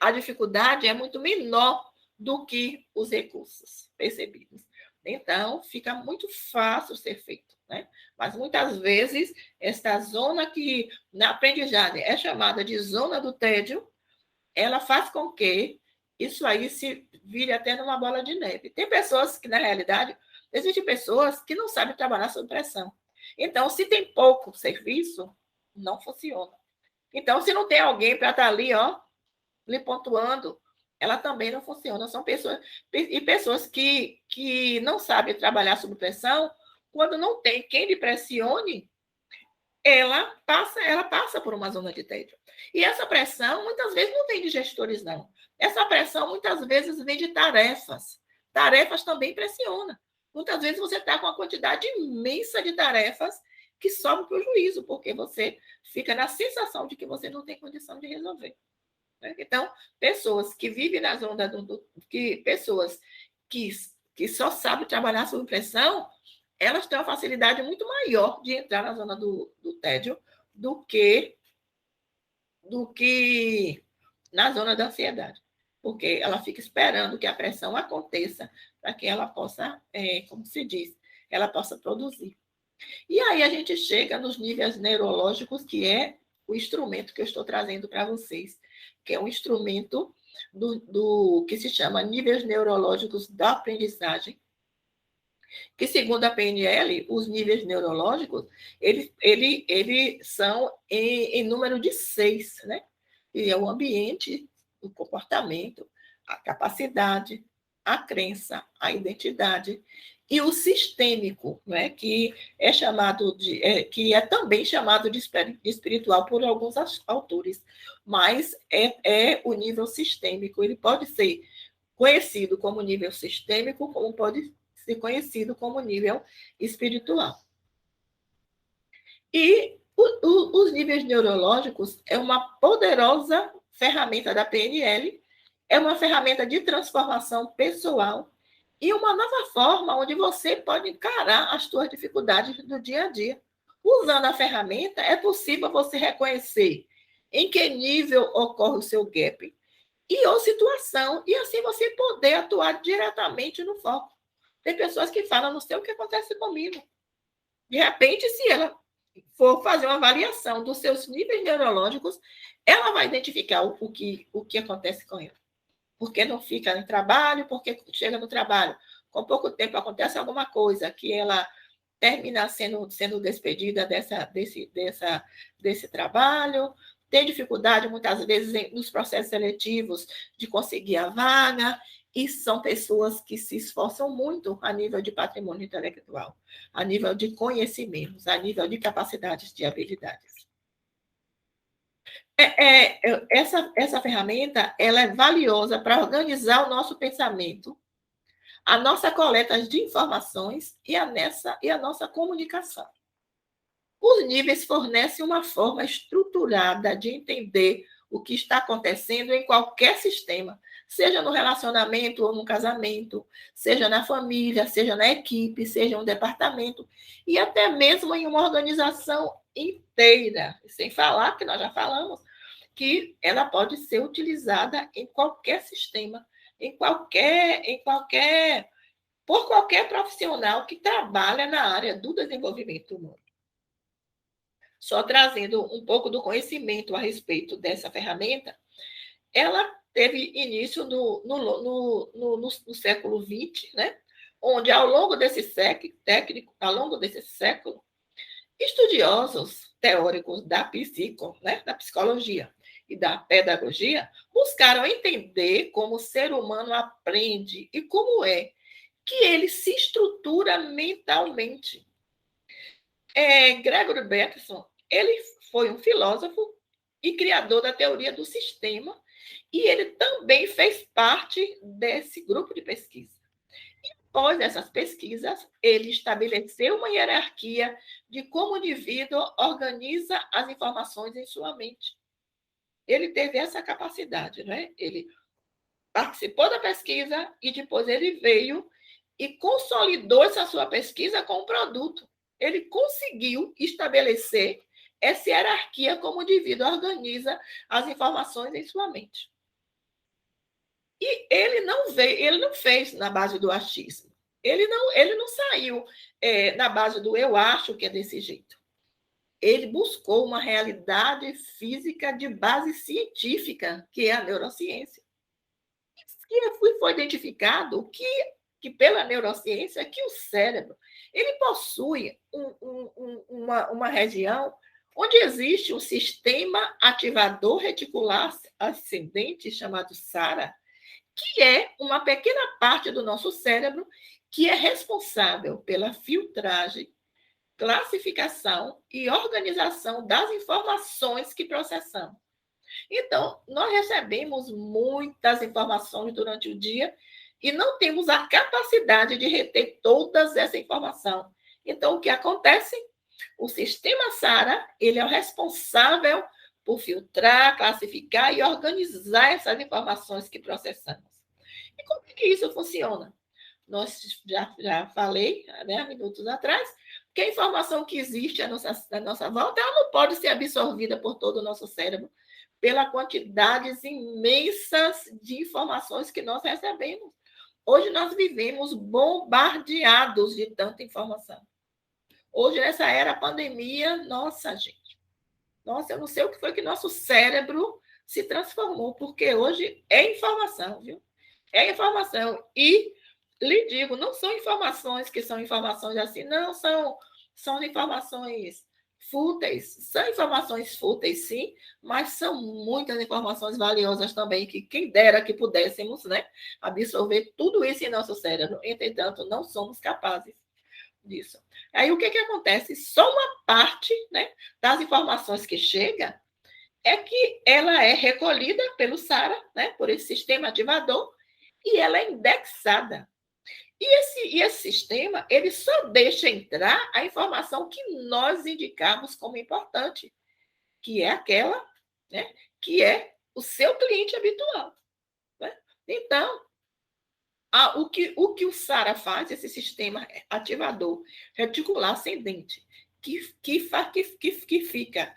a dificuldade é muito menor do que os recursos percebidos. Então, fica muito fácil ser feito. Né? Mas, muitas vezes, esta zona que, na aprendizagem, é chamada de zona do tédio, ela faz com que isso aí se vire até numa bola de neve. Tem pessoas que, na realidade, existem pessoas que não sabem trabalhar sob pressão. Então, se tem pouco serviço, não funciona. Então, se não tem alguém para estar ali, lhe pontuando, ela também não funciona. São pessoas que não sabem trabalhar sob pressão, quando não tem quem lhe pressione, ela passa por uma zona de tédio. E essa pressão, muitas vezes, não vem de gestores, não. Essa pressão, muitas vezes, vem de tarefas. Tarefas também pressionam. Muitas vezes você está com uma quantidade imensa de tarefas que sobem para o juízo, porque você fica na sensação de que você não tem condição de resolver. né? Então, pessoas que vivem na zona pessoas que só sabem trabalhar sob pressão, elas têm uma facilidade muito maior de entrar na zona do tédio do que na zona da ansiedade, porque ela fica esperando que a pressão aconteça para que ela possa, como se diz, ela possa produzir. E aí a gente chega nos níveis neurológicos, que é o instrumento que eu estou trazendo para vocês, que é um instrumento do que se chama níveis neurológicos da aprendizagem, que, segundo a PNL, os níveis neurológicos, eles são em número de 6, né? E é o ambiente, o comportamento, a capacidade, a crença, a identidade e o sistêmico, né? Que é chamado que é também chamado de espiritual por alguns autores, mas é o nível sistêmico. Ele pode ser conhecido como nível sistêmico, como pode ser conhecido como nível espiritual. E os níveis neurológicos é uma poderosa ferramenta da PNL, é uma ferramenta de transformação pessoal e uma nova forma onde você pode encarar as suas dificuldades do dia a dia. Usando a ferramenta, é possível você reconhecer em que nível ocorre o seu gap ou situação, e assim você poder atuar diretamente no foco. Tem pessoas que falam, não sei o que acontece comigo. De repente, se ela for fazer uma avaliação dos seus níveis neurológicos, ela vai identificar o que acontece com ela. Porque não fica em trabalho, porque chega no trabalho, com pouco tempo acontece alguma coisa, que ela termina sendo despedida desse trabalho, tem dificuldade, muitas vezes, nos processos seletivos de conseguir a vaga, e são pessoas que se esforçam muito a nível de patrimônio intelectual, a nível de conhecimentos, a nível de capacidades de habilidades. Essa ferramenta ela é valiosa para organizar o nosso pensamento, a nossa coleta de informações e a nossa comunicação. Os níveis fornecem uma forma estruturada de entender o que está acontecendo em qualquer sistema, seja no relacionamento ou no casamento, seja na família, seja na equipe, seja no departamento, e até mesmo em uma organização inteira. Sem falar, que nós já falamos, que ela pode ser utilizada em qualquer sistema, por qualquer profissional que trabalha na área do desenvolvimento humano. Só trazendo um pouco do conhecimento a respeito dessa ferramenta, ela teve início no século XX, né? Onde, ao longo desse século, estudiosos teóricos da né? Da psicologia e da pedagogia buscaram entender como o ser humano aprende e como é que ele se estrutura mentalmente. Gregory Bateson, ele foi um filósofo e criador da teoria do sistema, e ele também fez parte desse grupo de pesquisa. E após essas pesquisas, ele estabeleceu uma hierarquia de como o indivíduo organiza as informações em sua mente. Ele teve essa capacidade, né? Ele participou da pesquisa e depois ele veio e consolidou essa sua pesquisa com um produto. Ele conseguiu estabelecer essa hierarquia como o indivíduo organiza as informações em sua mente. E ele não fez na base do achismo. Ele não saiu na base do eu acho que é desse jeito. Ele buscou uma realidade física de base científica, que é a neurociência. E foi identificado que pela neurociência, que o cérebro ele possui uma região onde existe um sistema ativador reticular ascendente, chamado SARA, que é uma pequena parte do nosso cérebro que é responsável pela filtragem, classificação e organização das informações que processamos. Então, nós recebemos muitas informações durante o dia e não temos a capacidade de reter todas essa informação. Então, o que acontece? O sistema SARA, ele é o responsável por filtrar, classificar e organizar essas informações que processamos. E como é que isso funciona? Nós já falei, né, há minutos atrás, que a informação que existe à nossa volta, ela não pode ser absorvida por todo o nosso cérebro, pela quantidades imensas de informações que nós recebemos. Hoje nós vivemos bombardeados de tanta informação. Hoje, nessa era pandemia, nossa, gente, nossa, eu não sei o que foi que nosso cérebro se transformou, porque hoje é informação, viu? É informação. E lhe digo, não são informações que são informações assim, não, são informações fúteis. São informações fúteis, sim, mas são muitas informações valiosas também, que quem dera que pudéssemos, né, absorver tudo isso em nosso cérebro. Entretanto, não somos capazes disso. Aí o que acontece? Só uma parte, né, das informações que chega é que ela é recolhida pelo SARA, né, por esse sistema ativador, e ela é indexada. E esse sistema, ele só deixa entrar a informação que nós indicamos como importante, que é aquela, né, que é o seu cliente habitual. Né? Então, o que o SARA faz, esse sistema ativador reticular ascendente, que fica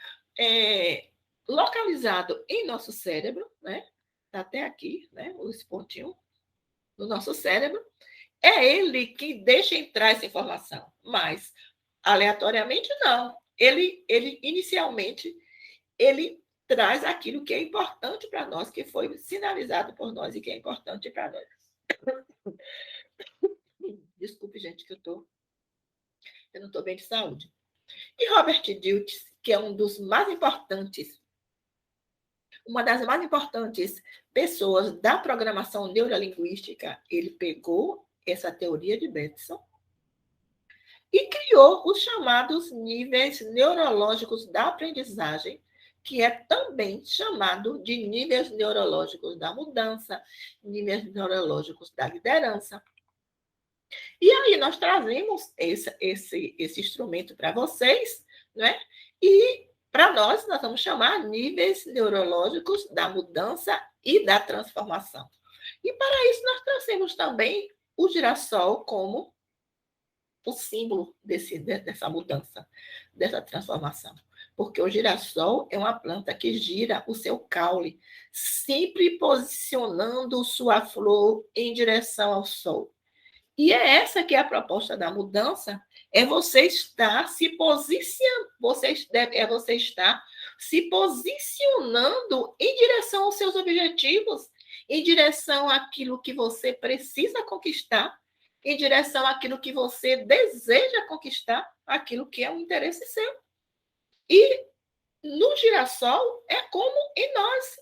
localizado em nosso cérebro, né? Tá até aqui, né? Esse pontinho no nosso cérebro, é ele que deixa entrar essa informação, mas aleatoriamente não. Ele inicialmente, ele traz aquilo que é importante para nós, que foi sinalizado por nós e que é importante para nós. Desculpe, gente, que eu não estou bem de saúde. E Robert Dilts, que é uma das mais importantes pessoas da programação neurolinguística, ele pegou essa teoria de Bateson e criou os chamados níveis neurológicos da aprendizagem, que é também chamado de níveis neurológicos da mudança, níveis neurológicos da liderança. E aí nós trazemos esse instrumento para vocês, né? E para nós vamos chamar níveis neurológicos da mudança e da transformação. E para isso nós trouxemos também o girassol como o símbolo dessa mudança, dessa transformação. Porque o girassol é uma planta que gira o seu caule, sempre posicionando sua flor em direção ao sol. E é essa que é a proposta da mudança, é você estar se posicionando, você estar se posicionando em direção aos seus objetivos, em direção àquilo que você precisa conquistar, em direção àquilo que você deseja conquistar, aquilo que é um interesse seu. E no girassol é como em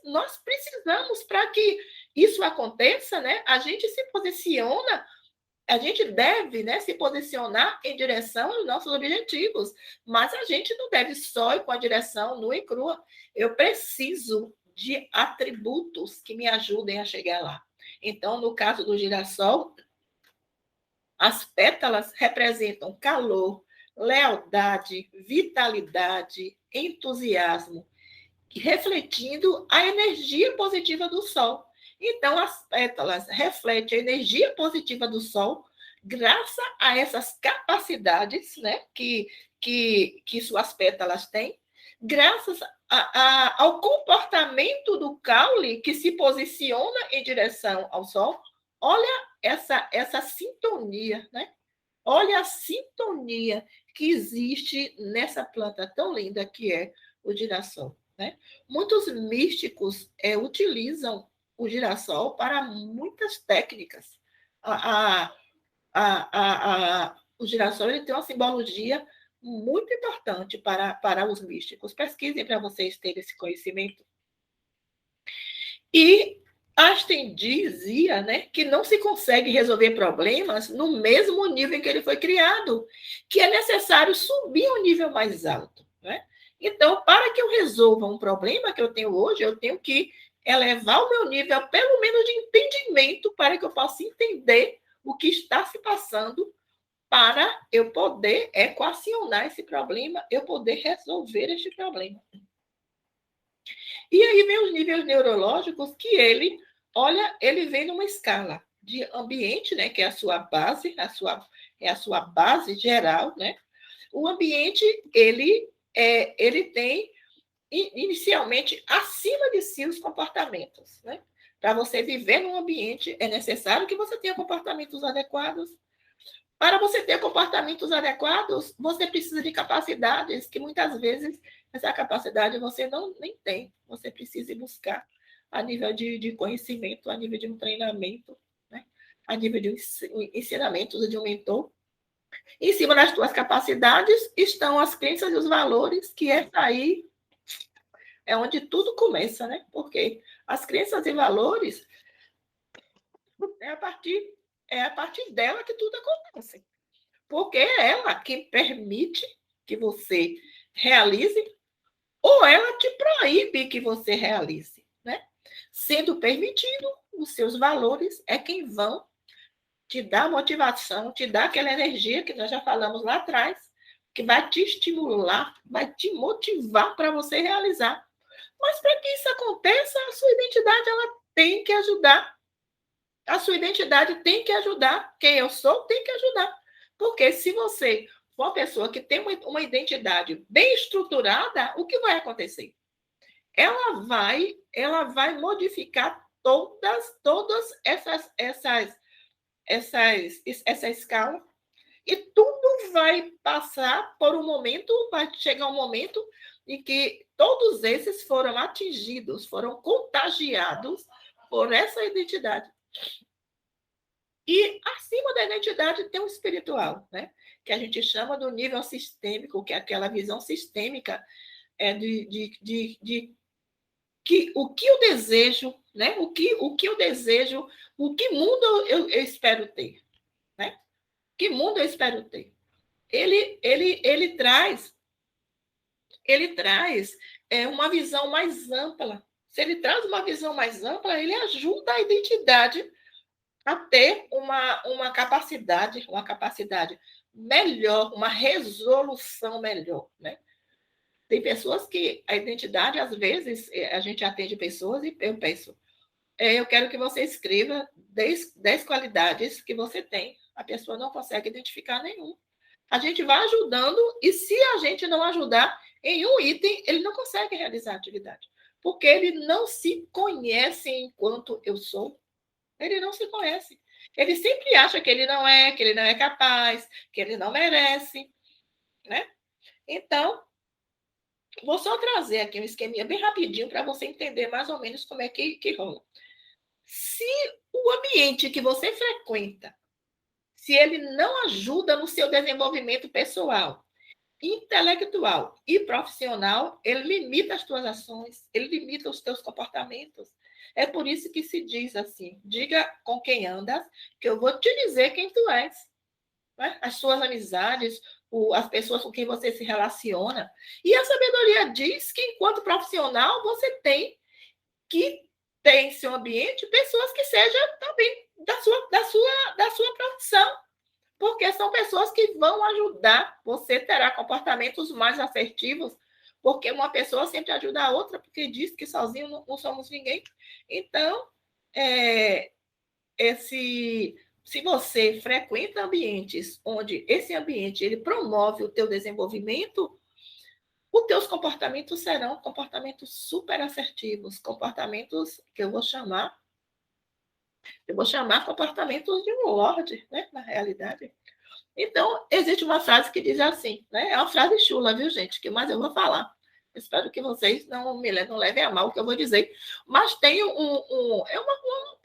nós precisamos, para que isso aconteça, né? A gente se posiciona, a gente deve, né, se posicionar em direção aos nossos objetivos, mas a gente não deve só ir com a direção nua e crua. Eu preciso de atributos que me ajudem a chegar lá. Então, no caso do girassol, as pétalas representam calor, lealdade, vitalidade, entusiasmo, refletindo a energia positiva do Sol. Então, as pétalas refletem a energia positiva do Sol, graças a essas capacidades, né, que suas pétalas têm, graças ao comportamento do caule, que se posiciona em direção ao Sol. Olha essa sintonia, né? Olha a sintonia que existe nessa planta tão linda que é o girassol. Né? Muitos místicos utilizam o girassol para muitas técnicas. O girassol ele tem uma simbologia muito importante para os místicos. Pesquisem para vocês terem esse conhecimento. E Einstein dizia, né, que não se consegue resolver problemas no mesmo nível em que ele foi criado, que é necessário subir um nível mais alto. Né? Então, para que eu resolva um problema que eu tenho hoje, eu tenho que elevar o meu nível, pelo menos de entendimento, para que eu possa entender o que está se passando, para eu poder equacionar esse problema, eu poder resolver este problema. E aí vem os níveis neurológicos que ele, olha, ele vem numa escala de ambiente, né, que é a sua base, é a sua base geral, né? O ambiente, ele tem inicialmente acima de si os comportamentos, né? Para você viver num ambiente, é necessário que você tenha comportamentos adequados. Para você ter comportamentos adequados, você precisa de capacidades que muitas vezes essa capacidade você não nem tem. Você precisa buscar a nível de conhecimento, a nível de um treinamento, né? A nível de um ensinamento de um mentor. Em cima das tuas capacidades estão as crenças e os valores, que essa aí é onde tudo começa, né? Porque as crenças e valores é a partir, é a partir dela que tudo acontece. Porque é ela que permite que você realize ou ela te proíbe que você realize, né? Sendo permitido, os seus valores é quem vão te dar motivação, te dar aquela energia que nós já falamos lá atrás, que vai te estimular, vai te motivar para você realizar. Mas para que isso aconteça, a sua identidade ela tem que ajudar. A sua identidade tem que ajudar. Quem eu sou tem que ajudar. Porque se você for uma pessoa que tem uma identidade bem estruturada, o que vai acontecer? Ela vai modificar todas essa escala e tudo vai passar por um momento, vai chegar um momento em que todos esses foram atingidos, foram contagiados por essa identidade. E acima da identidade tem o espiritual, né? Que a gente chama do nível sistêmico, que é aquela visão sistêmica de que o que eu desejo, né? O que eu desejo, o que mundo eu espero ter, né? Que mundo eu espero ter? Ele traz uma visão mais ampla. Se ele traz uma visão mais ampla, ele ajuda a identidade a ter uma capacidade melhor, uma resolução melhor, né? Tem pessoas que a identidade, às vezes, a gente atende pessoas e eu penso, eu quero que você escreva 10 qualidades que você tem. A pessoa não consegue identificar nenhum. A gente vai ajudando e se a gente não ajudar em um item, ele não consegue realizar a atividade. Porque ele não se conhece enquanto eu sou. Ele não se conhece. Ele sempre acha que ele não é capaz, que ele não merece, né? Então, vou só trazer aqui um esqueminha bem rapidinho para você entender mais ou menos como é que rola. Se o ambiente que você frequenta, se ele não ajuda no seu desenvolvimento pessoal, intelectual e profissional, ele limita as tuas ações, ele limita os teus comportamentos. É por isso que se diz assim, diga com quem andas, que eu vou te dizer quem tu és. Né? As suas amizades, as pessoas com quem você se relaciona. E a sabedoria diz que, enquanto profissional, você tem que ter em seu ambiente pessoas que sejam também da sua profissão. Porque são pessoas que vão ajudar. Você terá comportamentos mais assertivos, porque uma pessoa sempre ajuda a outra, porque diz que sozinho não somos ninguém. Então, se você frequenta ambientes onde esse ambiente ele promove o teu desenvolvimento, os teus comportamentos serão comportamentos super assertivos, comportamentos que eu vou chamar comportamentos de um lorde, né, na realidade. Então, existe uma frase que diz assim, né? É uma frase chula, viu, gente? Que mais eu vou falar. Espero que vocês não levem a mal o que eu vou dizer. Mas tem um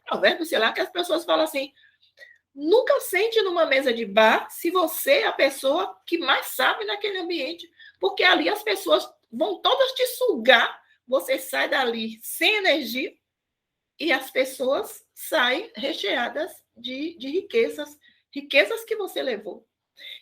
provérbio, sei lá, que as pessoas falam assim, nunca sente numa mesa de bar se você é a pessoa que mais sabe naquele ambiente, porque ali as pessoas vão todas te sugar, você sai dali sem energia e as pessoas saem recheadas de riquezas que você levou.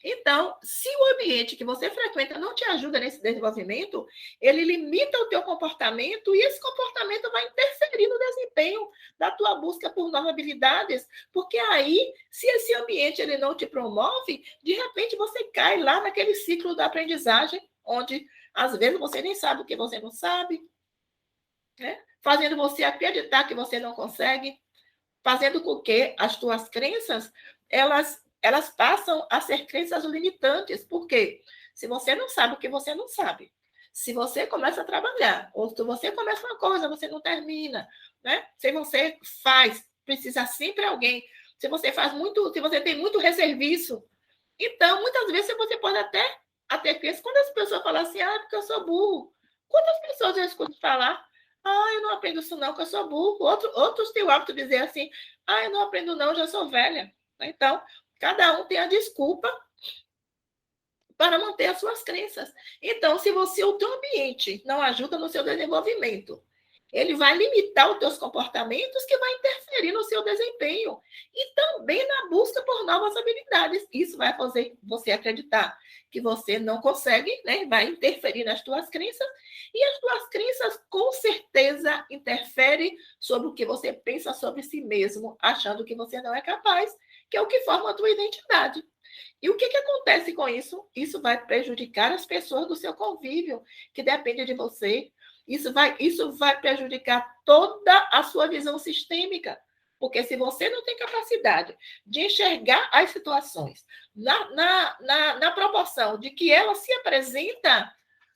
Então, se o ambiente que você frequenta não te ajuda nesse desenvolvimento, ele limita o teu comportamento e esse comportamento vai interferir no desempenho da tua busca por novas habilidades, porque aí, se esse ambiente ele não te promove, de repente você cai lá naquele ciclo da aprendizagem, onde às vezes você nem sabe o que você não sabe, né? Fazendo você acreditar que você não consegue, fazendo com que as tuas crenças, elas passam a ser crenças limitantes. Por quê? Se você não sabe o que você não sabe, se você começa a trabalhar, ou se você começa uma coisa, você não termina, né? Se você faz, precisa sempre alguém. Se você faz muito, se você tem muito reserviço, então, muitas vezes você pode até crença. Quando as pessoas falam assim, porque eu sou burro. Quantas pessoas eu escuto falar, eu não aprendo isso não, que eu sou burro. Outros têm o hábito de dizer assim, eu não aprendo não, já sou velha. Então, cada um tem a desculpa para manter as suas crenças. Então, se o teu ambiente não ajuda no seu desenvolvimento, ele vai limitar os teus comportamentos, que vai interferir no seu desempenho e também na busca por novas habilidades. Isso vai fazer você acreditar que você não consegue, né? Vai interferir nas tuas crenças, e as tuas crenças com certeza interferem sobre o que você pensa sobre si mesmo, achando que você não é capaz, que é o que forma a tua identidade. E o que acontece com isso? Isso vai prejudicar as pessoas do seu convívio, que depende de você. Isso vai prejudicar toda a sua visão sistêmica. Porque se você não tem capacidade de enxergar as situações na proporção de que ela se apresenta,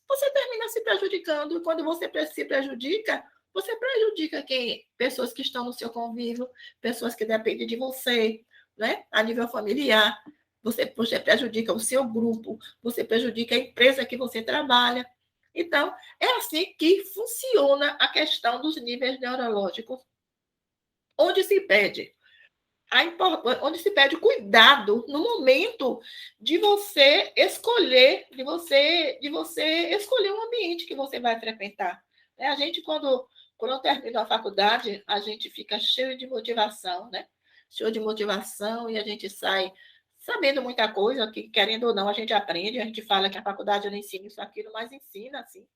você termina se prejudicando. E quando você se prejudica, você prejudica pessoas que estão no seu convívio, pessoas que dependem de você, né? A nível familiar. Você prejudica o seu grupo, você prejudica a empresa que você trabalha. Então, é assim que funciona a questão dos níveis neurológicos, onde se pede onde se pede cuidado no momento de você escolher, de você escolher um ambiente que você vai frequentar. A gente, quando termina a faculdade, a gente fica cheio de motivação, né? Cheio de motivação, e a gente sai sabendo muita coisa, que querendo ou não, a gente aprende, a gente fala que a faculdade não ensina isso, aquilo, mas ensina, assim.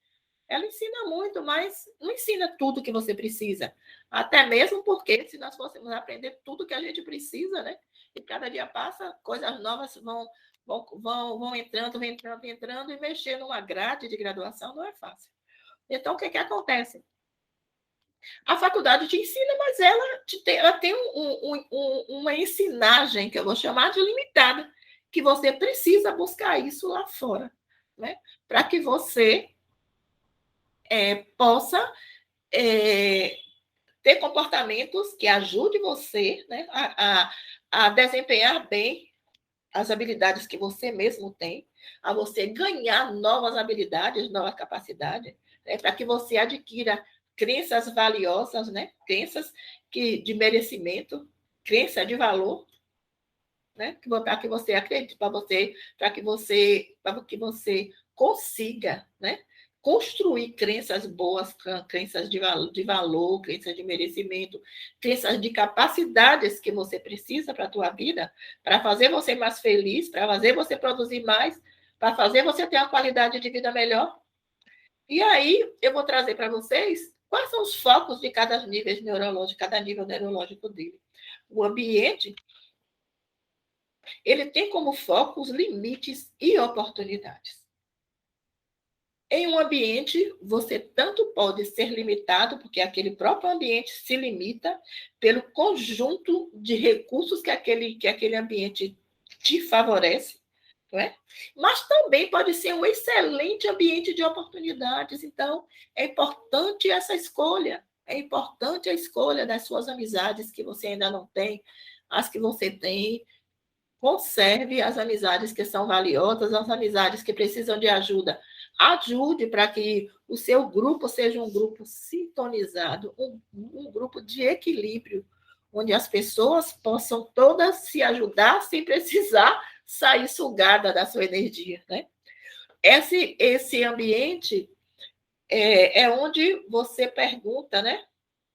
Ela ensina muito, mas não ensina tudo que você precisa. Até mesmo porque, se nós fôssemos aprender tudo que a gente precisa, né? E cada dia passa, coisas novas vão entrando, e mexer numa grade de graduação não é fácil. Então, o que acontece? A faculdade te ensina, mas ela tem uma ensinagem, que eu vou chamar de limitada, que você precisa buscar isso lá fora, né? Para que você possa ter comportamentos que ajudem você, né, a desempenhar bem as habilidades que você mesmo tem, a você ganhar novas habilidades, novas capacidades, né, para que você adquira crenças valiosas, né, crenças de merecimento, crença de valor, né, para que você acredite, para que você consiga, né, construir crenças boas, crenças de valor, crenças de merecimento, crenças de capacidades que você precisa para a tua vida, para fazer você mais feliz, para fazer você produzir mais, para fazer você ter uma qualidade de vida melhor. E aí eu vou trazer para vocês quais são os focos de cada nível neurológico, cada nível neurológico dele. O ambiente, ele tem como foco os limites e oportunidades. Em um ambiente, você tanto pode ser limitado, porque aquele próprio ambiente se limita pelo conjunto de recursos que aquele ambiente te favorece, não é? Mas também pode ser um excelente ambiente de oportunidades. Então, é importante essa escolha. É importante a escolha das suas amizades que você ainda não tem, as que você tem. Conserve as amizades que são valiosas, as amizades que precisam de ajuda. Ajude para que o seu grupo seja um grupo sintonizado, um grupo de equilíbrio, onde as pessoas possam todas se ajudar sem precisar sair sugada da sua energia, né? Esse ambiente é onde você pergunta, né?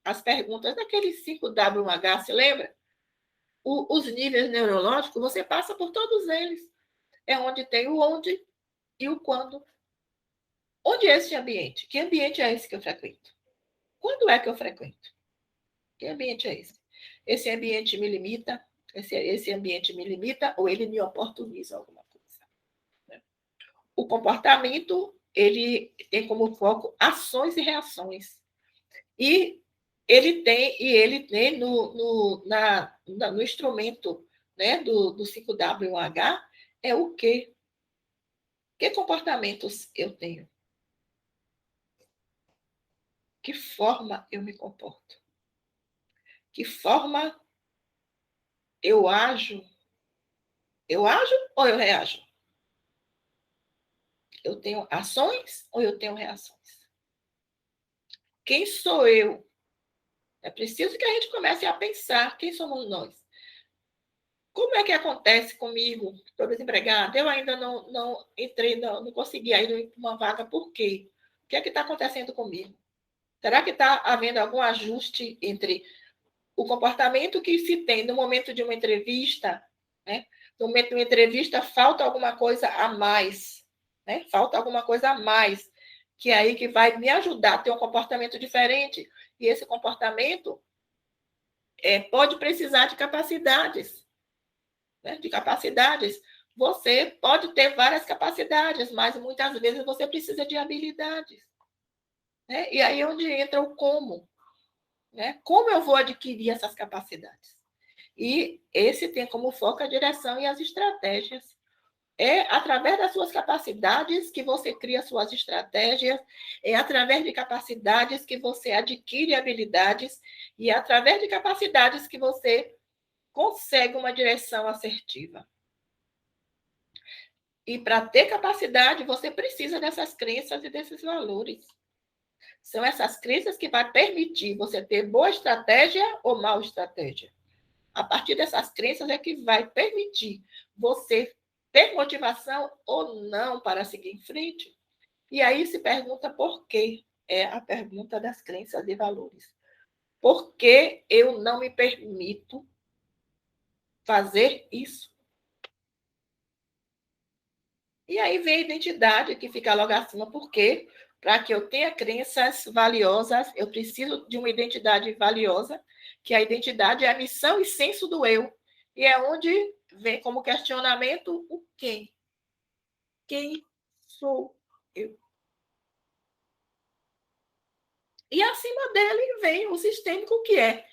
As perguntas daqueles 5W1H, se lembra? Os níveis neurológicos, você passa por todos eles. É onde tem o onde e o quando. Onde é esse ambiente? Que ambiente é esse que eu frequento? Quando é que eu frequento? Que ambiente é esse? Esse ambiente me limita? Esse ambiente me limita ou ele me oportuniza alguma coisa? Né? O comportamento, ele tem como foco ações e reações. E ele tem no instrumento, né, do 5W1H, é o quê? Que comportamentos eu tenho? Que forma eu me comporto? Que forma eu ajo? Eu ajo ou eu reajo? Eu tenho ações ou eu tenho reações? Quem sou eu? É preciso que a gente comece a pensar quem somos nós. Como é que acontece comigo? Estou desempregada, eu ainda não entrei, não consegui ainda uma vaga, por quê? O que é que está acontecendo comigo? Será que está havendo algum ajuste entre o comportamento que se tem no momento de uma entrevista, né? No momento de uma entrevista, falta alguma coisa a mais, né? Falta alguma coisa a mais, que é aí que vai me ajudar a ter um comportamento diferente. E esse comportamento pode precisar de capacidades, né? De capacidades. Você pode ter várias capacidades, mas muitas vezes você precisa de habilidades, né? E aí é onde entra o como, né? Como eu vou adquirir essas capacidades? E esse tem como foco a direção e as estratégias. É através das suas capacidades que você cria suas estratégias, é através de capacidades que você adquire habilidades, e é através de capacidades que você consegue uma direção assertiva. E para ter capacidade, você precisa dessas crenças e desses valores. São essas crenças que vão permitir você ter boa estratégia ou mal estratégia. A partir dessas crenças é que vai permitir você ter motivação ou não para seguir em frente. E aí se pergunta por quê? É a pergunta das crenças e valores. Por que eu não me permito fazer isso? E aí vem a identidade que fica logo acima, porque para que eu tenha crenças valiosas, eu preciso de uma identidade valiosa, que a identidade é a missão e senso do eu. E é onde vem como questionamento o quem. Quem sou eu? E acima dele vem o sistêmico, que é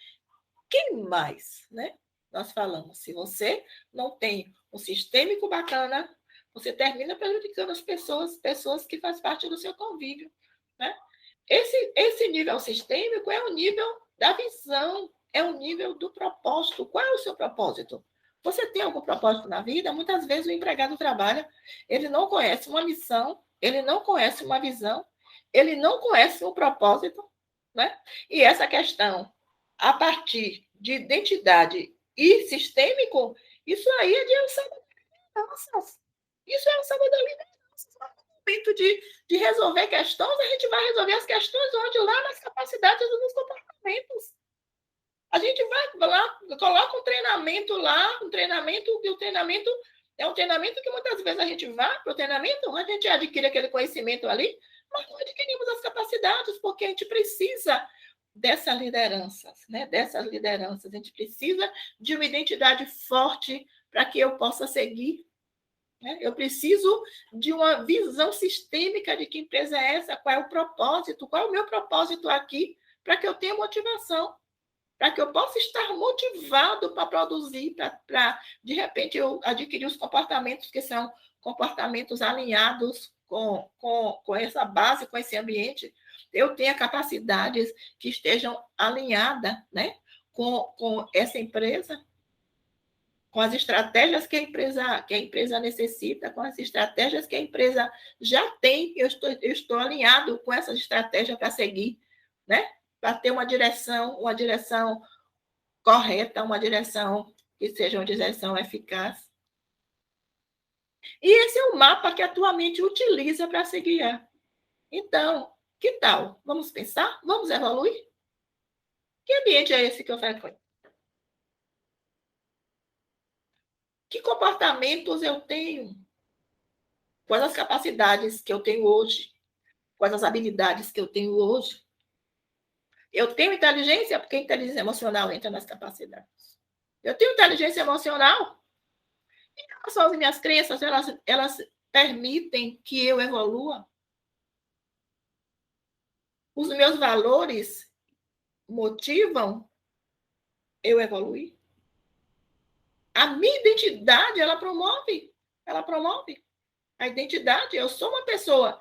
quem mais, né? Nós falamos, se você não tem um sistêmico bacana, você termina prejudicando as pessoas que fazem parte do seu convívio, né? Esse nível sistêmico é o nível da visão, é o nível do propósito. Qual é o seu propósito? Você tem algum propósito na vida? Muitas vezes o empregado trabalha, ele não conhece uma missão, ele não conhece uma visão, ele não conhece um propósito, né? E essa questão, a partir de identidade e sistêmico, isso aí é de lideranças. Isso é um sábado da liderança. Momento de resolver questões, a gente vai resolver as questões onde? Lá nas capacidades e nos comportamentos. A gente vai lá, coloca um treinamento lá, um treinamento, e o treinamento é um treinamento que muitas vezes a gente vai para o treinamento, a gente adquire aquele conhecimento ali, mas não adquirimos as capacidades, porque a gente precisa dessas lideranças, né? Dessas lideranças. A gente precisa de uma identidade forte para que eu possa seguir. Né? Eu preciso de uma visão sistêmica de que empresa é essa, qual é o propósito, qual é o meu propósito aqui, para que eu tenha motivação, para que eu possa estar motivado para produzir, para, de repente, eu adquirir os comportamentos que são comportamentos alinhados com essa base, com esse ambiente, eu tenha capacidades que estejam alinhadas, né, com essa empresa, com as estratégias que a empresa necessita, com as estratégias que a empresa já tem, eu estou alinhado com essas estratégias para seguir, né? Para ter uma direção correta, uma direção que seja uma direção eficaz. E esse é o mapa que a tua mente utiliza para se guiar. Então, que tal? Vamos pensar? Vamos evoluir? Que ambiente é esse que eu frequento? Que comportamentos eu tenho? Quais as capacidades que eu tenho hoje? Quais as habilidades que eu tenho hoje? Eu tenho inteligência, porque inteligência emocional entra nas capacidades. Eu tenho inteligência emocional? Em relação às minhas crenças, elas permitem que eu evolua? Os meus valores, motivam eu evoluir. A minha identidade, ela promove a identidade. Eu sou uma pessoa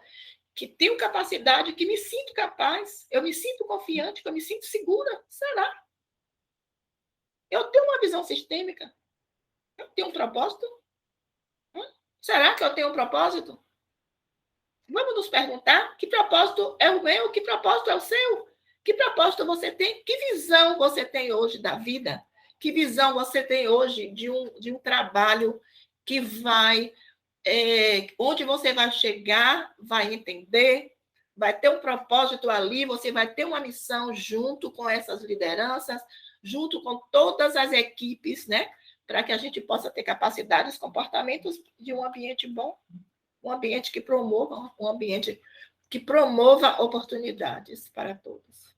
que tenho capacidade, que me sinto capaz, eu me sinto confiante, que eu me sinto segura. Será? Eu tenho uma visão sistêmica? Eu tenho um propósito? Será que eu tenho um propósito? Vamos nos perguntar que propósito é o meu, que propósito é o seu? Que propósito você tem? Que visão você tem hoje da vida? Que visão você tem hoje de um trabalho que vai, onde você vai chegar, vai entender, vai ter um propósito ali, você vai ter uma missão junto com essas lideranças, junto com todas as equipes, né? Para que a gente possa ter capacidades, comportamentos de um ambiente bom, um ambiente que promova, um ambiente que promova oportunidades para todos.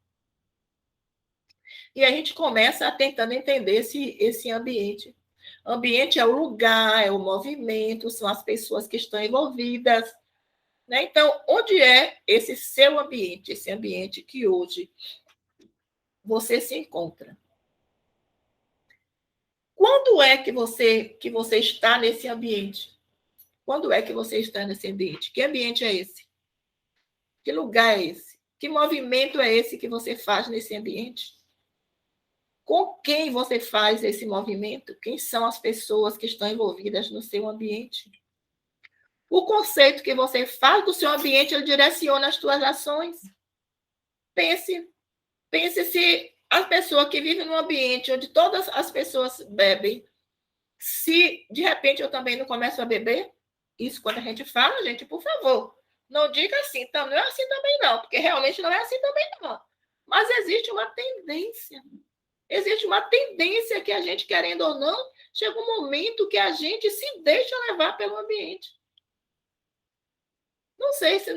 E a gente começa tentando entender esse ambiente. Ambiente é o lugar, é o movimento, são as pessoas que estão envolvidas. Né? Então, onde é esse seu ambiente, esse ambiente que hoje você se encontra? Quando é que você está nesse ambiente? Quando é que você está nesse ambiente? Que ambiente é esse? Que lugar é esse? Que movimento é esse que você faz nesse ambiente? Com quem você faz esse movimento? Quem são as pessoas que estão envolvidas no seu ambiente? O conceito que você faz do seu ambiente, ele direciona as suas ações. Pense se a pessoa que vive num ambiente onde todas as pessoas bebem, se de repente eu também não começo a beber, isso quando a gente fala, gente, por favor, não diga assim, então não é assim também não, porque realmente não é assim também não. Mas existe uma tendência. Existe uma tendência que a gente, querendo ou não, chega um momento que a gente se deixa levar pelo ambiente. Não sei se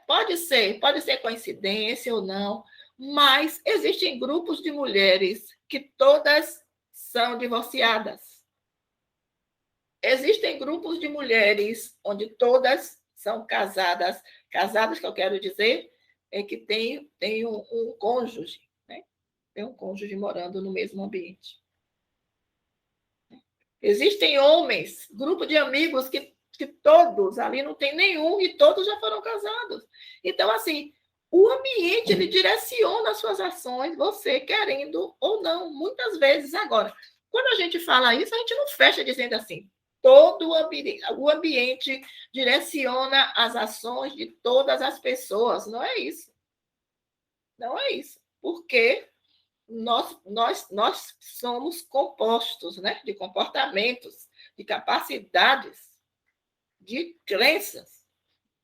pode ser coincidência ou não, mas existem grupos de mulheres que todas são divorciadas. Existem grupos de mulheres onde todas são casadas. Casadas, que eu quero dizer, é que tem um cônjuge, né? Tem um cônjuge morando no mesmo ambiente. Existem homens, grupo de amigos que todos ali não tem nenhum e todos já foram casados. Então, assim, o ambiente ele direciona as suas ações, você querendo ou não, muitas vezes. Agora, quando a gente fala isso, a gente não fecha dizendo assim, todo o ambiente direciona as ações de todas as pessoas. Não é isso. Não é isso. Porque nós somos compostos, né, de comportamentos, de capacidades, de crenças,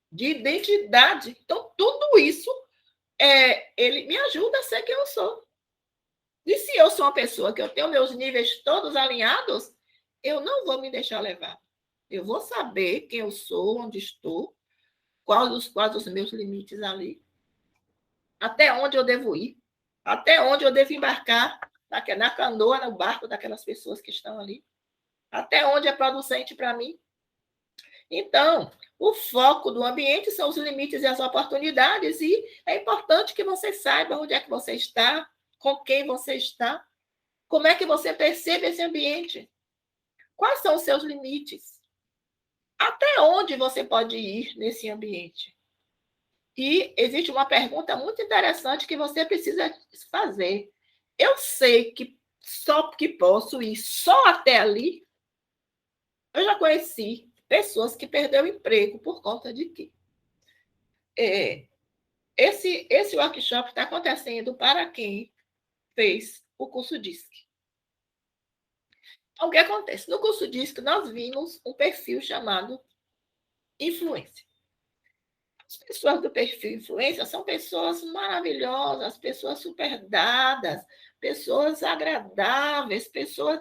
de identidade. Então, tudo isso ele me ajuda a ser quem eu sou. E se eu sou uma pessoa que eu tenho meus níveis todos alinhados, eu não vou me deixar levar. Eu vou saber quem eu sou, onde estou, quais os meus limites ali, até onde eu devo ir, até onde eu devo embarcar na canoa, no barco daquelas pessoas que estão ali, até onde é producente para mim. Então, o foco do ambiente são os limites e as oportunidades, e é importante que você saiba onde é que você está, com quem você está, como é que você percebe esse ambiente, quais são os seus limites, até onde você pode ir nesse ambiente. E existe uma pergunta muito interessante que você precisa fazer. Eu sei que só que posso ir só até ali. Eu já conheci pessoas que perderam o emprego por conta de quê? Esse workshop está acontecendo para quem fez o curso DISC. Então, o que acontece? No curso DISC, nós vimos um perfil chamado influência. As pessoas do perfil influência são pessoas maravilhosas, pessoas super dadas, pessoas agradáveis, pessoas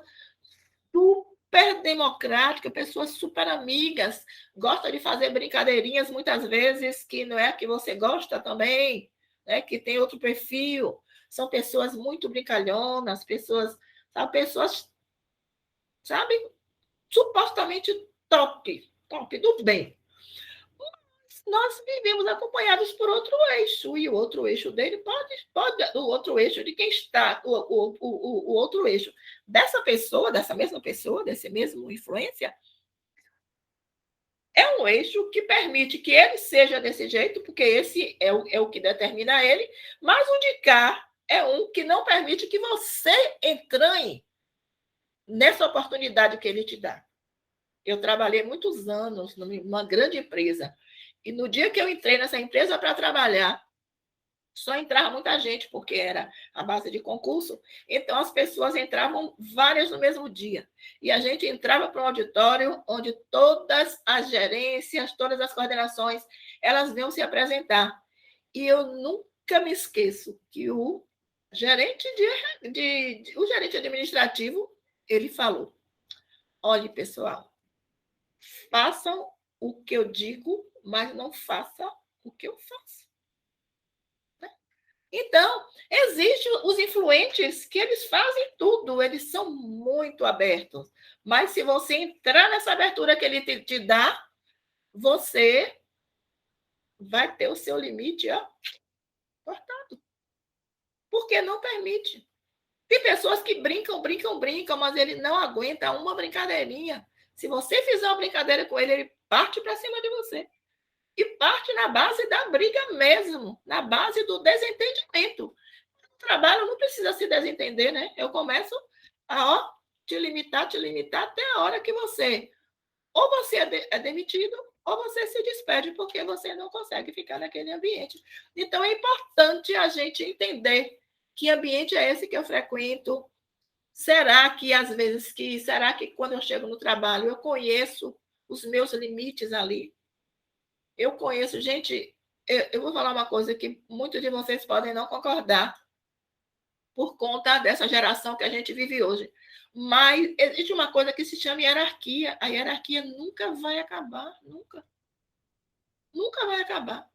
super democráticas, pessoas super amigas, gosta de fazer brincadeirinhas muitas vezes que não é que você gosta também, né? Que tem outro perfil. São pessoas muito brincalhonas, sabe, supostamente top do bem. nós vivemos acompanhados por outro eixo, e o outro eixo dele pode o outro eixo de quem está, o outro eixo dessa pessoa, dessa mesma pessoa, desse mesmo influência, é um eixo que permite que ele seja desse jeito, porque esse é o que determina ele, mas o de cá é um que não permite que você entranhe nessa oportunidade que ele te dá. Eu trabalhei muitos anos numa grande empresa, e no dia que eu entrei nessa empresa para trabalhar, só entrava muita gente, porque era a base de concurso, então as pessoas entravam várias no mesmo dia. E a gente entrava para um auditório onde todas as gerências, todas as coordenações, elas vinham se apresentar. E eu nunca me esqueço que o gerente o gerente administrativo, ele falou: olhe, pessoal, façam o que eu digo, mas não façam o que eu faço. Então, existem os influentes que eles fazem tudo, eles são muito abertos. Mas se você entrar nessa abertura que ele te dá, você vai ter o seu limite, ó, cortado. Porque não permite. Tem pessoas que brincam, mas ele não aguenta uma brincadeirinha. Se você fizer uma brincadeira com ele, ele parte para cima de você. E parte na base da briga mesmo, na base do desentendimento. O trabalho não precisa se desentender, né? Eu começo a te limitar até a hora que você ou você é demitido ou você se despede porque você não consegue ficar naquele ambiente. Então é importante a gente entender que ambiente é esse que eu frequento. Será que será que quando eu chego no trabalho eu conheço os meus limites ali? Eu conheço, gente, eu vou falar uma coisa que muitos de vocês podem não concordar por conta dessa geração que a gente vive hoje. Mas existe uma coisa que se chama hierarquia. A hierarquia nunca vai acabar, nunca. Nunca vai acabar.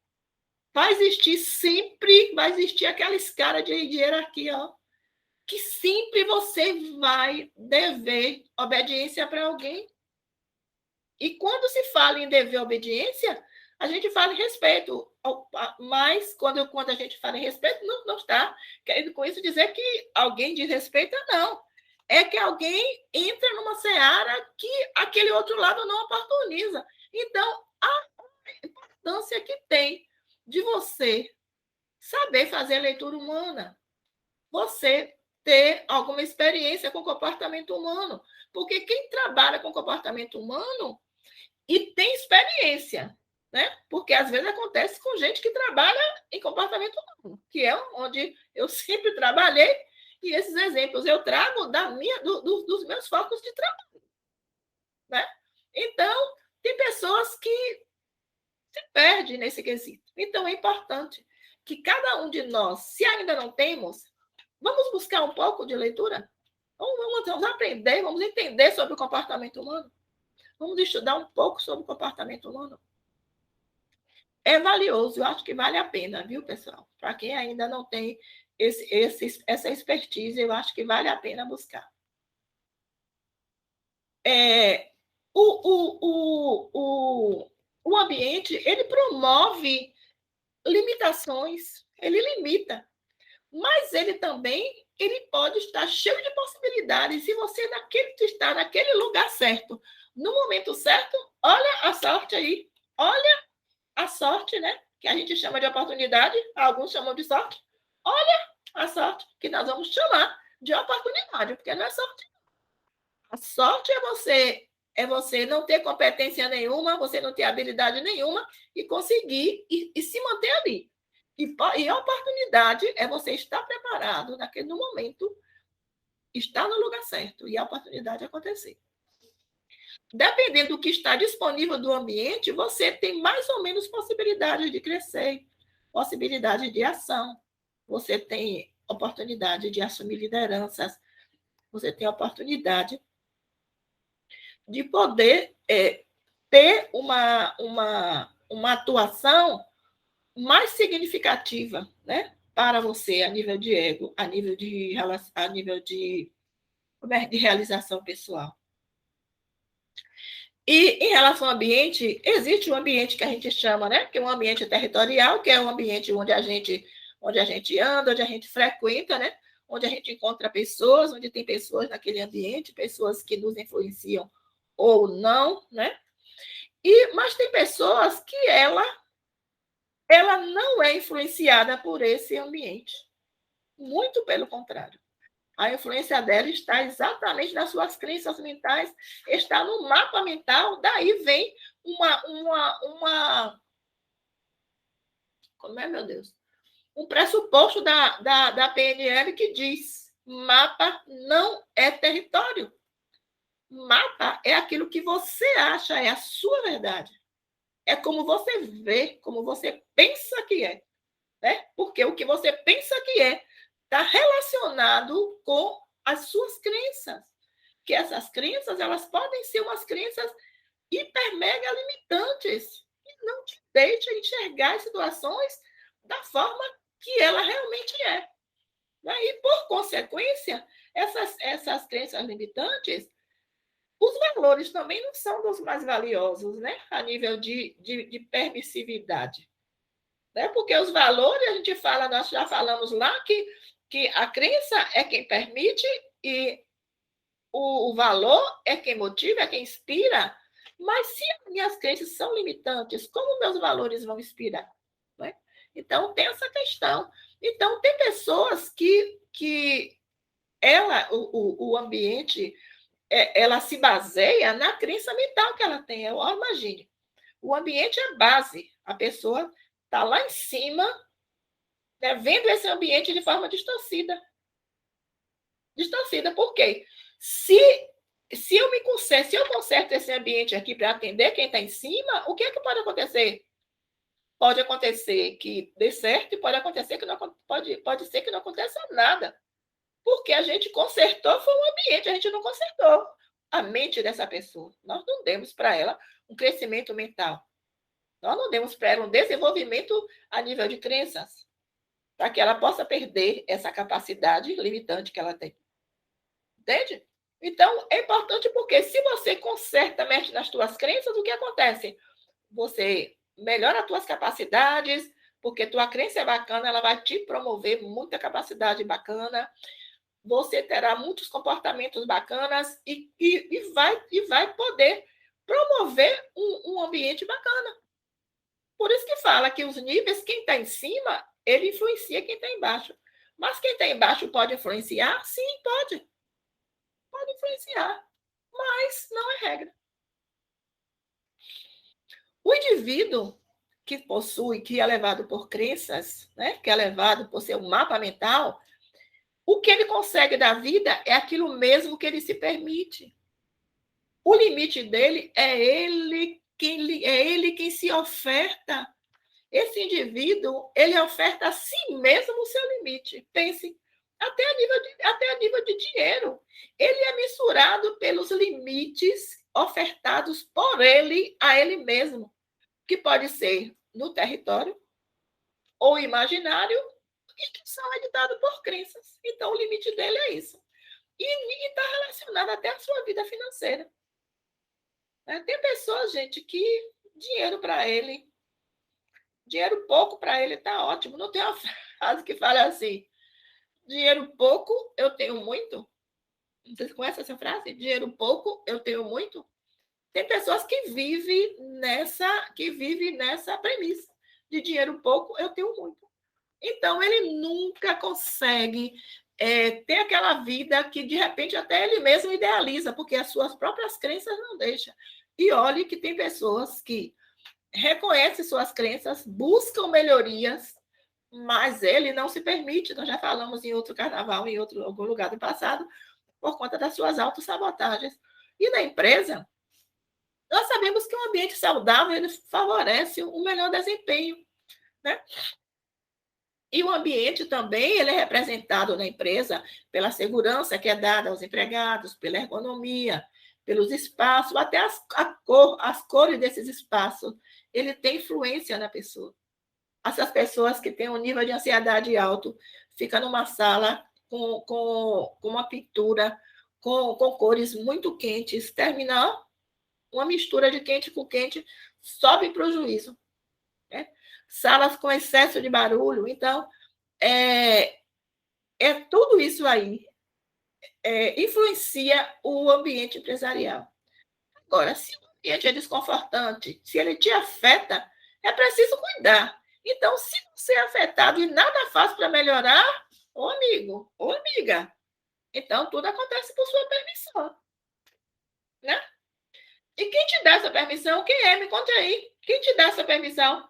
Vai existir sempre, vai existir aquela escala de hierarquia, ó, que sempre você vai dever obediência para alguém. E quando se fala em dever obediência, a gente fala em respeito, mas quando a gente fala em respeito, não está querendo com isso dizer que alguém desrespeita, não. É que alguém entra numa seara que aquele outro lado não oportuniza. Então, a importância que tem de você saber fazer leitura humana, você ter alguma experiência com comportamento humano. Porque quem trabalha com comportamento humano e tem experiência, né? Porque às vezes acontece com gente que trabalha em comportamento humano, que é onde eu sempre trabalhei, e esses exemplos eu trago dos meus focos de trabalho, né? Então, tem pessoas que se perdem nesse quesito. Então, é importante que cada um de nós, se ainda não temos, vamos buscar um pouco de leitura, vamos aprender, vamos entender sobre o comportamento humano. Vamos estudar um pouco sobre o comportamento humano. É valioso, eu acho que vale a pena, viu, pessoal? Para quem ainda não tem essa expertise, eu acho que vale a pena buscar. O ambiente, ele promove limitações, ele limita, mas ele também ele pode estar cheio de possibilidades. Se você está naquele lugar certo, no momento certo, olha a sorte aí, olha a sorte, né? Que a gente chama de oportunidade, alguns chamam de sorte. Olha a sorte, que nós vamos chamar de oportunidade, porque não é sorte. A sorte é você não ter competência nenhuma, você não ter habilidade nenhuma e conseguir e se manter ali. E a oportunidade é você estar preparado no momento, estar no lugar certo e a oportunidade acontecer. Dependendo do que está disponível do ambiente, você tem mais ou menos possibilidade de crescer, possibilidade de ação. Você tem oportunidade de assumir lideranças, você tem oportunidade de poder ter uma atuação mais significativa, né, para você a nível de ego, a nível de realização pessoal. E em relação ao ambiente, existe um ambiente que a gente chama, né, que é um ambiente territorial, que é um ambiente onde a gente anda, onde a gente frequenta, né, onde a gente encontra pessoas, onde tem pessoas naquele ambiente, pessoas que nos influenciam ou não, né? Mas tem pessoas que ela não é influenciada por esse ambiente. Muito pelo contrário. A influência dela está exatamente nas suas crenças mentais, está no mapa mental, daí vem como é, meu Deus? Um pressuposto da PNL que diz: mapa não é território. Mapa é aquilo que você acha, é a sua verdade. É como você vê, como você pensa que é. Né? Porque o que você pensa que é está relacionado com as suas crenças. Que essas crenças, elas podem ser umas crenças hiper mega limitantes e não te deixam enxergar as situações da forma que ela realmente é. E, por consequência, essas crenças limitantes, os valores também não são dos mais valiosos, né? A nível de permissividade. Né? Porque os valores, a gente fala, nós já falamos lá que a crença é quem permite e o valor é quem motiva, é quem inspira. Mas se as minhas crenças são limitantes, como meus valores vão inspirar? Né? Então, tem essa questão. Então, tem pessoas que o ambiente, ela se baseia na crença mental que ela tem. Imagine, o ambiente é base. A pessoa está lá em cima, né, vendo esse ambiente de forma distorcida. Distorcida, por quê? Se eu conserto esse ambiente aqui para atender quem está em cima, o que é que pode acontecer? Pode acontecer que dê certo e pode acontecer que não pode ser que não aconteça nada. Porque a gente consertou foi o ambiente, a gente não consertou a mente dessa pessoa. Nós não demos para ela um crescimento mental. Nós não demos para ela um desenvolvimento a nível de crenças, para que ela possa perder essa capacidade limitante que ela tem. Entende? Então, é importante porque se você conserta, mexe nas tuas crenças, o que acontece? Você melhora as tuas capacidades, porque tua crença é bacana, ela vai te promover muita capacidade bacana, você terá muitos comportamentos bacanas e vai poder promover um ambiente bacana. Por isso que fala que os níveis, quem está em cima, ele influencia quem está embaixo. Mas quem está embaixo pode influenciar? Sim, pode. Pode influenciar, mas não é regra. O indivíduo que possui, que é levado por crenças, né, que é levado por seu mapa mental, o que ele consegue da vida é aquilo mesmo que ele se permite. O limite dele é ele quem se oferta. Esse indivíduo, ele oferta a si mesmo o seu limite. Pense, até a nível de dinheiro. Ele é mensurado pelos limites ofertados por ele a ele mesmo, que pode ser no território ou imaginário, e que são editados por crenças. Então, o limite dele é isso. E está relacionado até à sua vida financeira. Tem pessoas, gente, que dinheiro para ele, dinheiro pouco para ele está ótimo. Não tem uma frase que fala assim: dinheiro pouco, eu tenho muito. Vocês conhecem essa frase? Dinheiro pouco, eu tenho muito. Tem pessoas que vivem nessa premissa de dinheiro pouco, eu tenho muito. Então, ele nunca consegue ter aquela vida que, de repente, até ele mesmo idealiza, porque as suas próprias crenças não deixam. E olhe que tem pessoas que reconhecem suas crenças, buscam melhorias, mas ele não se permite. Nós já falamos em outro carnaval, em algum lugar do passado, por conta das suas autossabotagens. E na empresa, nós sabemos que um ambiente saudável ele favorece um melhor desempenho, né? E o ambiente também ele é representado na empresa pela segurança que é dada aos empregados, pela ergonomia, pelos espaços, até as cores desses espaços. Ele tem influência na pessoa. Essas pessoas que têm um nível de ansiedade alto ficam numa sala com uma pintura, com cores muito quentes, terminam uma mistura de quente com quente, sobe para o juízo. Né? Salas com excesso de barulho. Então, tudo isso aí influencia o ambiente empresarial. Agora, se o ambiente é desconfortante, se ele te afeta, é preciso cuidar. Então, se você é afetado e nada faz para melhorar, ô amigo, ô amiga, então tudo acontece por sua permissão. Né? E quem te dá essa permissão? Quem é? Me conte aí. Quem te dá essa permissão?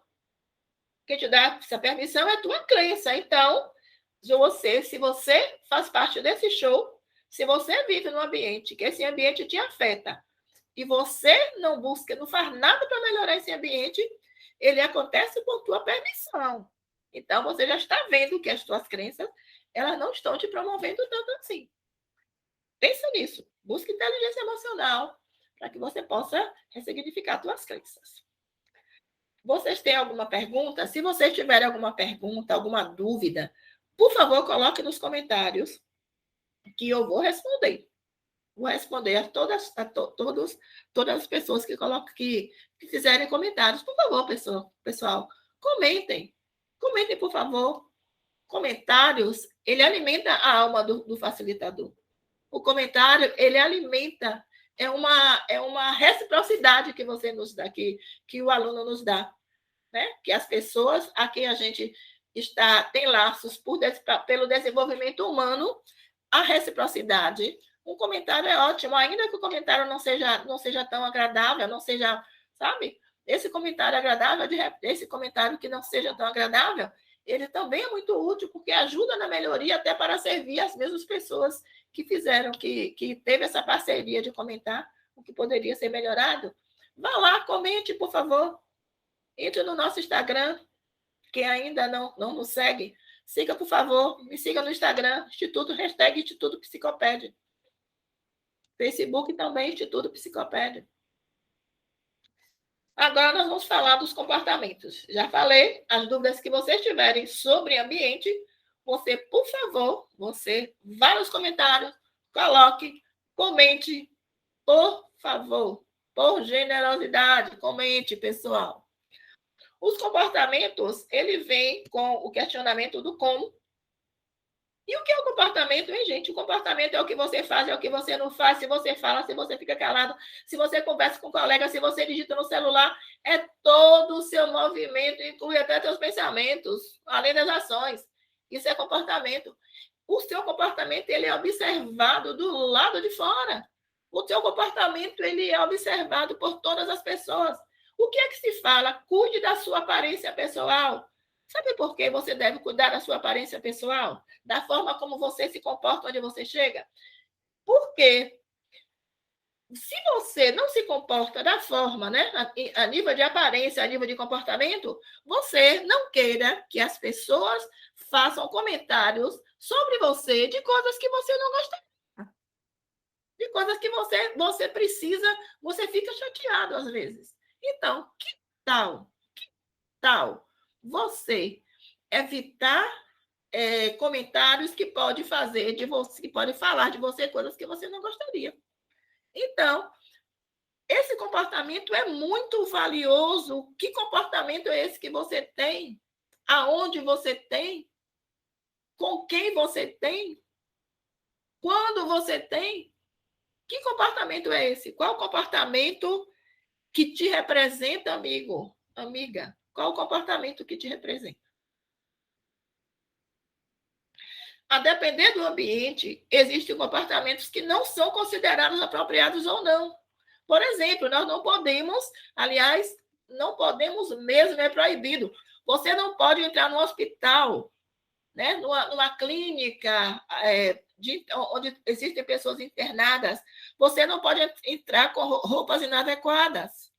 Quem te dá essa permissão é a tua crença. Então, se você faz parte desse show, se você vive num ambiente que esse ambiente te afeta e você não busca, não faz nada para melhorar esse ambiente, ele acontece por tua permissão. Então, você já está vendo que as tuas crenças, elas não estão te promovendo tanto assim. Pensa nisso. Busca inteligência emocional para que você possa ressignificar suas crenças. Vocês têm alguma pergunta? Se vocês tiverem alguma pergunta, alguma dúvida, por favor, coloque nos comentários que eu vou responder. Vou responder a todas as pessoas que fizerem comentários. Por favor, pessoal, comentem. Comentem, por favor. Comentários, ele alimenta a alma do facilitador. O comentário, ele alimenta, é uma reciprocidade que você nos dá, que o aluno nos dá. Né? Que as pessoas a quem a gente tem laços pelo desenvolvimento humano, a reciprocidade. Um comentário é ótimo, ainda que o comentário não seja tão agradável, não seja, sabe? Esse comentário agradável, esse comentário que não seja tão agradável, ele também é muito útil, porque ajuda na melhoria até para servir as mesmas pessoas que fizeram, que teve essa parceria de comentar o que poderia ser melhorado. Vá lá, comente, por favor. Entre no nosso Instagram. Quem ainda não nos segue, siga, por favor. Me siga no Instagram, Instituto Psicopédia. Facebook também, Instituto Psicopédia. Agora nós vamos falar dos comportamentos. Já falei, as dúvidas que vocês tiverem sobre ambiente, você, por favor, você vá nos comentários, coloque, comente, por favor, por generosidade, comente, pessoal. Os comportamentos, ele vem com o questionamento do como. E o que é o comportamento, hein, gente? O comportamento é o que você faz, é o que você não faz, se você fala, se você fica calado, se você conversa com um colega, se você digita no celular, é todo o seu movimento, inclui até seus pensamentos, além das ações. Isso é comportamento. O seu comportamento, ele é observado do lado de fora. O seu comportamento, ele é observado por todas as pessoas. O que é que se fala? Cuide da sua aparência pessoal. Sabe por que você deve cuidar da sua aparência pessoal? Da forma como você se comporta onde você chega? Porque se você não se comporta da forma, né, a nível de aparência, a nível de comportamento, você não queira que as pessoas façam comentários sobre você de coisas que você não gosta. De coisas que você precisa, você fica chateado às vezes. Então, que tal você evitar comentários que pode fazer de você, que pode falar de você coisas que você não gostaria. Então, esse comportamento é muito valioso. Que comportamento é esse que você tem? Aonde você tem? Com quem você tem? Quando você tem? Que comportamento é esse? Qual o comportamento que te representa, amigo, amiga? Qual o comportamento que te representa? A depender do ambiente, existem comportamentos que não são considerados apropriados ou não. Por exemplo, nós não podemos, aliás, não podemos mesmo, é proibido. Você não pode entrar no hospital, né, numa clínica onde existem pessoas internadas. Você não pode entrar com roupas inadequadas.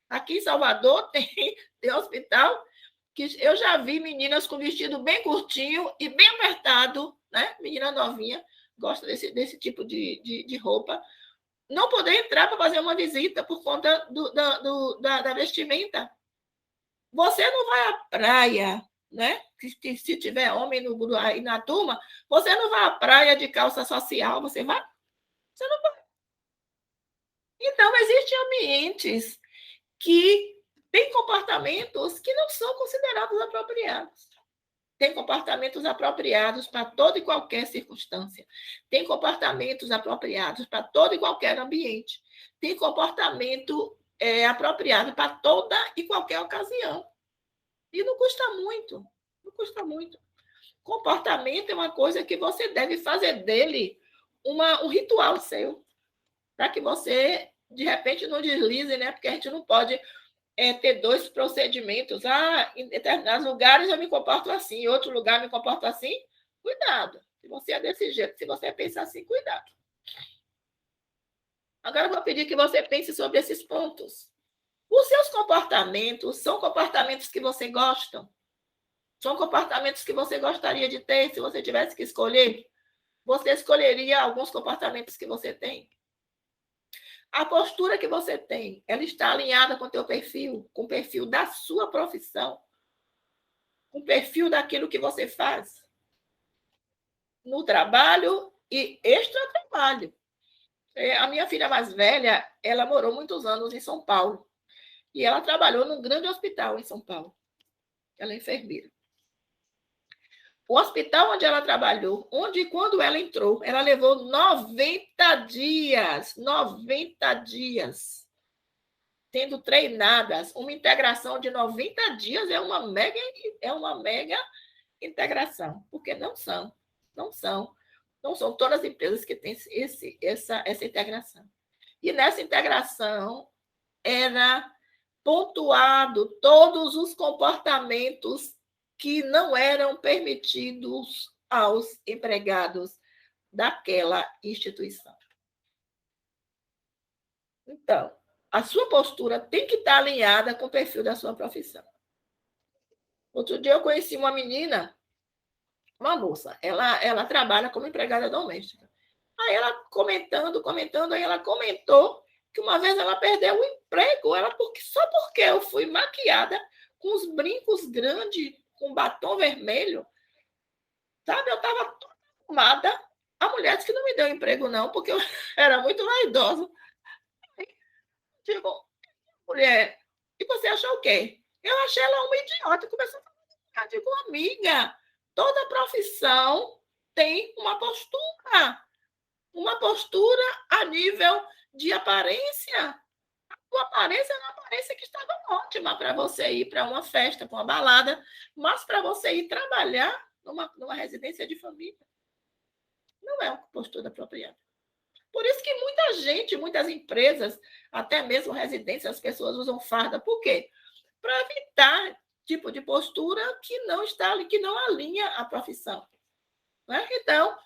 Aqui em Salvador tem hospital que eu já vi meninas com vestido bem curtinho e bem apertado, né? Menina novinha, gosta desse tipo de roupa, não poder entrar para fazer uma visita por conta da vestimenta. Você não vai à praia, né? Se tiver homem aí na turma, você não vai à praia de calça social, você vai? Você não vai. Então, existem ambientes que têm comportamentos que não são considerados apropriados. Tem comportamentos apropriados para toda e qualquer circunstância. Tem comportamentos apropriados para todo e qualquer ambiente. Tem comportamento apropriado para toda e qualquer ocasião. E não custa muito. Não custa muito. Comportamento é uma coisa que você deve fazer dele um ritual seu. Para que você, de repente, não deslize, né? Porque a gente não pode ter dois procedimentos. Em determinados lugares eu me comporto assim, em outro lugar eu me comporto assim. Cuidado. Se você é desse jeito, se você pensa assim, cuidado. Agora eu vou pedir que você pense sobre esses pontos. Os seus comportamentos são comportamentos que você gosta? São comportamentos que você gostaria de ter se você tivesse que escolher? Você escolheria alguns comportamentos que você tem? A postura que você tem, ela está alinhada com o teu perfil, com o perfil da sua profissão, com o perfil daquilo que você faz no trabalho e extra-trabalho. A minha filha mais velha, ela morou muitos anos em São Paulo e ela trabalhou num grande hospital em São Paulo. Ela é enfermeira. O hospital onde ela trabalhou, onde quando ela entrou, ela levou 90 dias, 90 dias, sendo treinadas. Uma integração de 90 dias é uma mega integração, porque não são todas as empresas que têm essa integração. E nessa integração era pontuado todos os comportamentos que não eram permitidos aos empregados daquela instituição. Então, a sua postura tem que estar alinhada com o perfil da sua profissão. Outro dia eu conheci uma menina, uma moça, ela trabalha como empregada doméstica. Aí ela comentando, aí ela comentou que uma vez ela perdeu o emprego, só porque eu fui maquiada com os brincos grandes, com batom vermelho, sabe? Eu estava toda arrumada. A mulher disse que não me deu emprego, não, porque eu era muito vaidosa. Digo, mulher, e você achou o quê? Eu achei ela uma idiota. Começou a falar, digo, amiga, toda profissão tem uma postura a nível de aparência. A tua aparência é uma aparência que estava ótima para você ir para uma festa, para uma balada, mas para você ir trabalhar numa residência de família, não é uma postura apropriada. Por isso que muita gente, muitas empresas, até mesmo residências, as pessoas usam farda. Por quê? Para evitar tipo de postura que não está, que não alinha a profissão. Né? Então,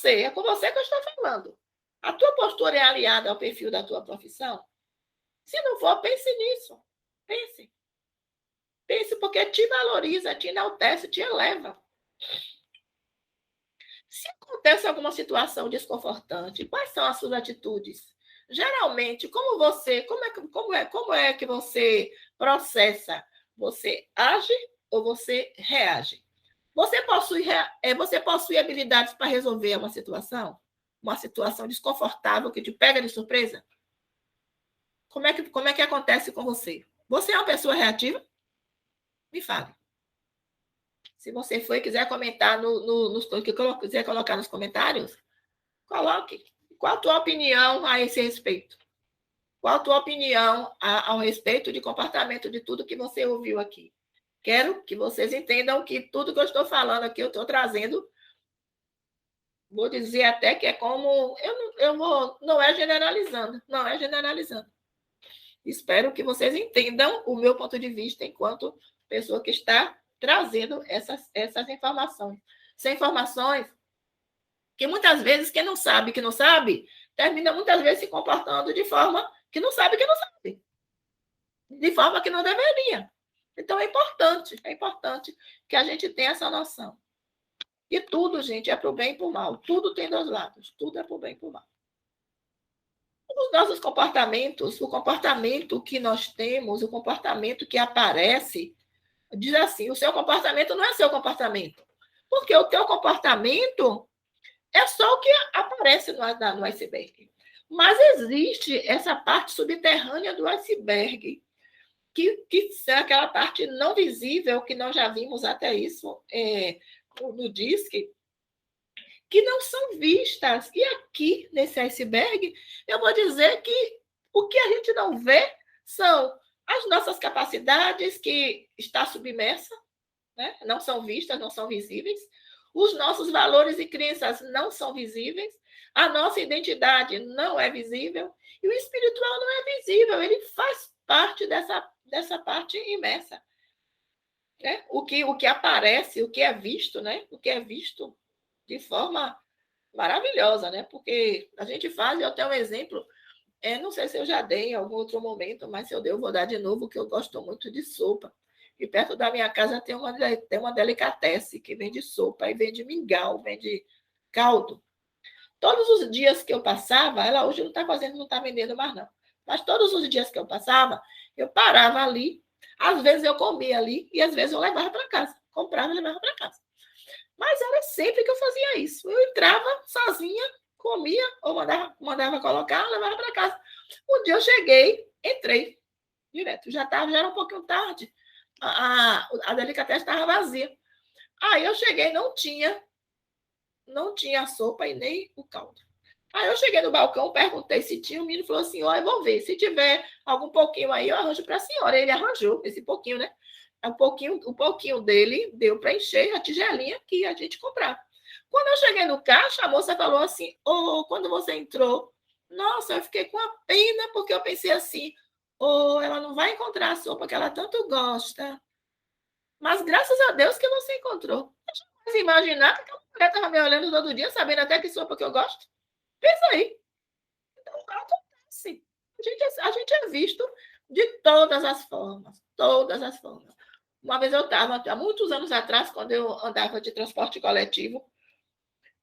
é com você que eu estou falando. A tua postura é alinhada ao perfil da tua profissão? Se não for, pense nisso. Pense. Pense porque te valoriza, te enaltece, te eleva. Se acontece alguma situação desconfortante, quais são as suas atitudes? Geralmente, como é que você processa? Você age ou você reage? Você possui habilidades para resolver uma situação desconfortável que te pega de surpresa? Como é que acontece com você? Você é uma pessoa reativa? Me fale. Se você for e quiser comentar quiser colocar nos comentários, coloque. Qual a tua opinião a esse respeito? Qual a tua opinião ao respeito de comportamento de tudo que você ouviu aqui? Quero que vocês entendam que tudo que eu estou falando aqui, eu estou trazendo, vou dizer até que é como, não é generalizando, não é generalizando. Espero que vocês entendam o meu ponto de vista enquanto pessoa que está trazendo essas informações. São informações que muitas vezes quem não sabe que não sabe, termina muitas vezes se comportando de forma que não sabe, de forma que não deveria. Então é importante que a gente tenha essa noção. E tudo, gente, é para o bem e para o mal. Tudo tem dois lados. Tudo é para o bem e para o mal. Os nossos comportamentos, o comportamento que nós temos, o comportamento que aparece, diz assim, o seu comportamento não é seu comportamento. Porque o teu comportamento é só o que aparece no iceberg. Mas existe essa parte subterrânea do iceberg, que é aquela parte não visível, que nós já vimos até isso no DISC, que não são vistas. E aqui, nesse iceberg, eu vou dizer que o que a gente não vê são as nossas capacidades, que está submersa, né? Não são vistas, não são visíveis. Os nossos valores e crenças não são visíveis. A nossa identidade não é visível. E o espiritual não é visível, ele faz parte dessa parte imersa. Né? O que aparece, o que é visto, né? O que é visto de forma maravilhosa, né? Porque a gente faz, eu tenho um exemplo, não sei se eu já dei em algum outro momento, mas se eu der, eu vou dar de novo, que eu gosto muito de sopa. E perto da minha casa tem uma delicatessen que vende sopa, e vende mingau, vende caldo. Todos os dias que eu passava, ela hoje não está fazendo, não está vendendo mais, não. Mas todos os dias que eu passava, eu parava ali, às vezes eu comia ali, e às vezes eu levava para casa. Comprava e levava para casa. Mas era sempre que eu fazia isso. Eu entrava sozinha, comia, ou mandava colocar, levava para casa. Um dia eu cheguei, entrei direto. Já era um pouquinho tarde. A delicatessen estava vazia. Aí eu cheguei, não tinha a sopa e nem o caldo. Aí eu cheguei no balcão, perguntei se tinha, o menino falou assim, ó, eu vou ver, se tiver algum pouquinho aí, eu arranjo para a senhora. Ele arranjou esse pouquinho, né? O pouquinho dele deu para encher a tigelinha que a gente comprava. Quando eu cheguei no caixa, a moça falou assim, quando você entrou, nossa, eu fiquei com a pena, porque eu pensei assim, ela não vai encontrar a sopa que ela tanto gosta. Mas graças a Deus que você encontrou. Deixa eu imaginar que aquela mulher estava me olhando todo dia, sabendo até que sopa que eu gosto. Pensa aí. Então, acontece. A gente é visto de todas as formas. Todas as formas. Uma vez eu estava, há muitos anos atrás, quando eu andava de transporte coletivo,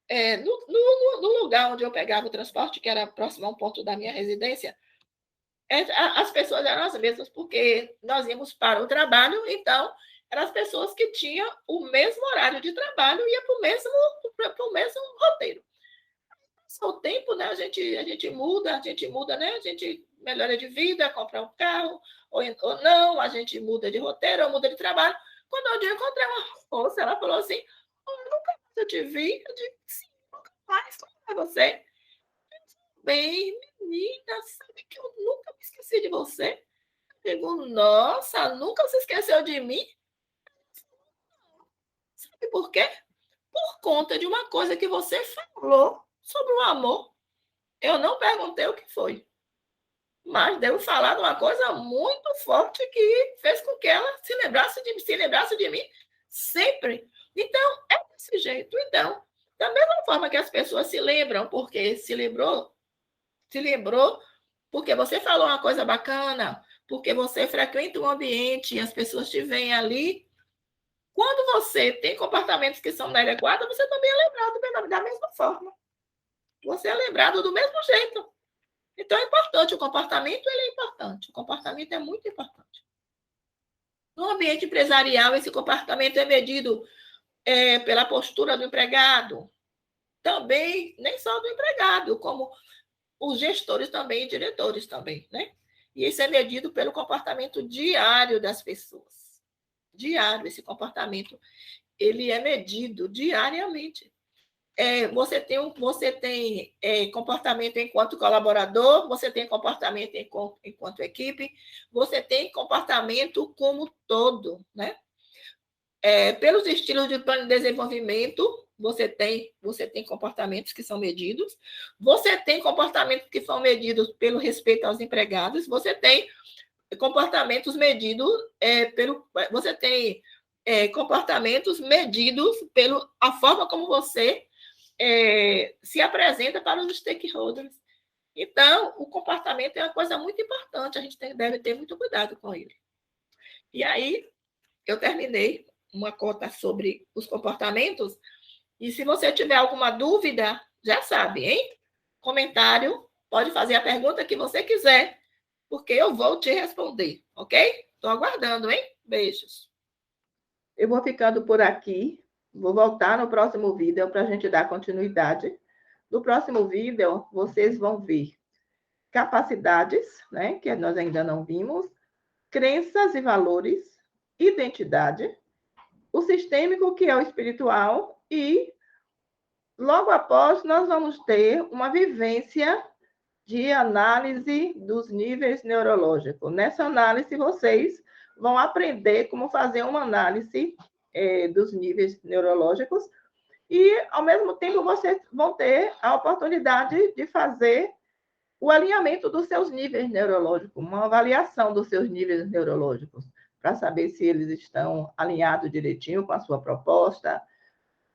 no lugar onde eu pegava o transporte, que era próximo a um ponto da minha residência, as pessoas eram as mesmas, porque nós íamos para o trabalho, então eram as pessoas que tinham o mesmo horário de trabalho e ia para o mesmo roteiro. O tempo, né? A gente muda, né? A gente melhora de vida, compra um carro, ou não, a gente muda de roteiro, ou muda de trabalho. Quando eu encontrei uma moça, ela falou assim, nunca mais eu te vi. Eu disse, sim, nunca mais, como é você? Bem, menina, sabe que eu nunca me esqueci de você? Eu digo, nossa, nunca se esqueceu de mim? Sabe por quê? Por conta de uma coisa que você falou sobre o amor. Eu não perguntei o que foi, mas devo falar de uma coisa muito forte que fez com que ela se lembrasse de mim sempre. Então, é desse jeito. Então, da mesma forma que as pessoas se lembram, porque se lembrou porque você falou uma coisa bacana, porque você frequenta um ambiente e as pessoas te veem ali. Quando você tem comportamentos que são inadequados, você também é lembrado da mesma forma. Você é lembrado do mesmo jeito. Então, é importante. O comportamento ele é importante. O comportamento é muito importante. No ambiente empresarial, esse comportamento é medido pela postura do empregado. Também, nem só do empregado, como os gestores também e diretores também, né? E isso é medido pelo comportamento diário das pessoas. Diário, esse comportamento, ele é medido diariamente. Você tem comportamento enquanto colaborador, você tem comportamento enquanto equipe, você tem comportamento como todo, né? Pelos estilos de plano de desenvolvimento, você tem comportamentos que são medidos, você tem comportamentos que são medidos pelo respeito aos empregados, você tem comportamentos medidos você tem comportamentos medidos pela forma como você se apresenta para os stakeholders. Então, o comportamento é uma coisa muito importante, a gente deve ter muito cuidado com ele. E aí, eu terminei uma conta sobre os comportamentos, e se você tiver alguma dúvida, já sabe, hein? Comentário, pode fazer a pergunta que você quiser, porque eu vou te responder, ok? Estou aguardando, hein? Beijos. Eu vou ficando por aqui. Vou voltar no próximo vídeo para a gente dar continuidade. No próximo vídeo, vocês vão ver capacidades, né, que nós ainda não vimos, crenças e valores, identidade, o sistêmico, que é o espiritual, e logo após nós vamos ter uma vivência de análise dos níveis neurológicos. Nessa análise, vocês vão aprender como fazer uma análise dos níveis neurológicos e, ao mesmo tempo, vocês vão ter a oportunidade de fazer o alinhamento dos seus níveis neurológicos, uma avaliação dos seus níveis neurológicos, para saber se eles estão alinhados direitinho com a sua proposta.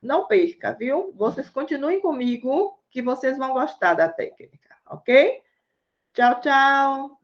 Não perca, viu? Vocês continuem comigo, que vocês vão gostar da técnica, ok? Tchau, tchau!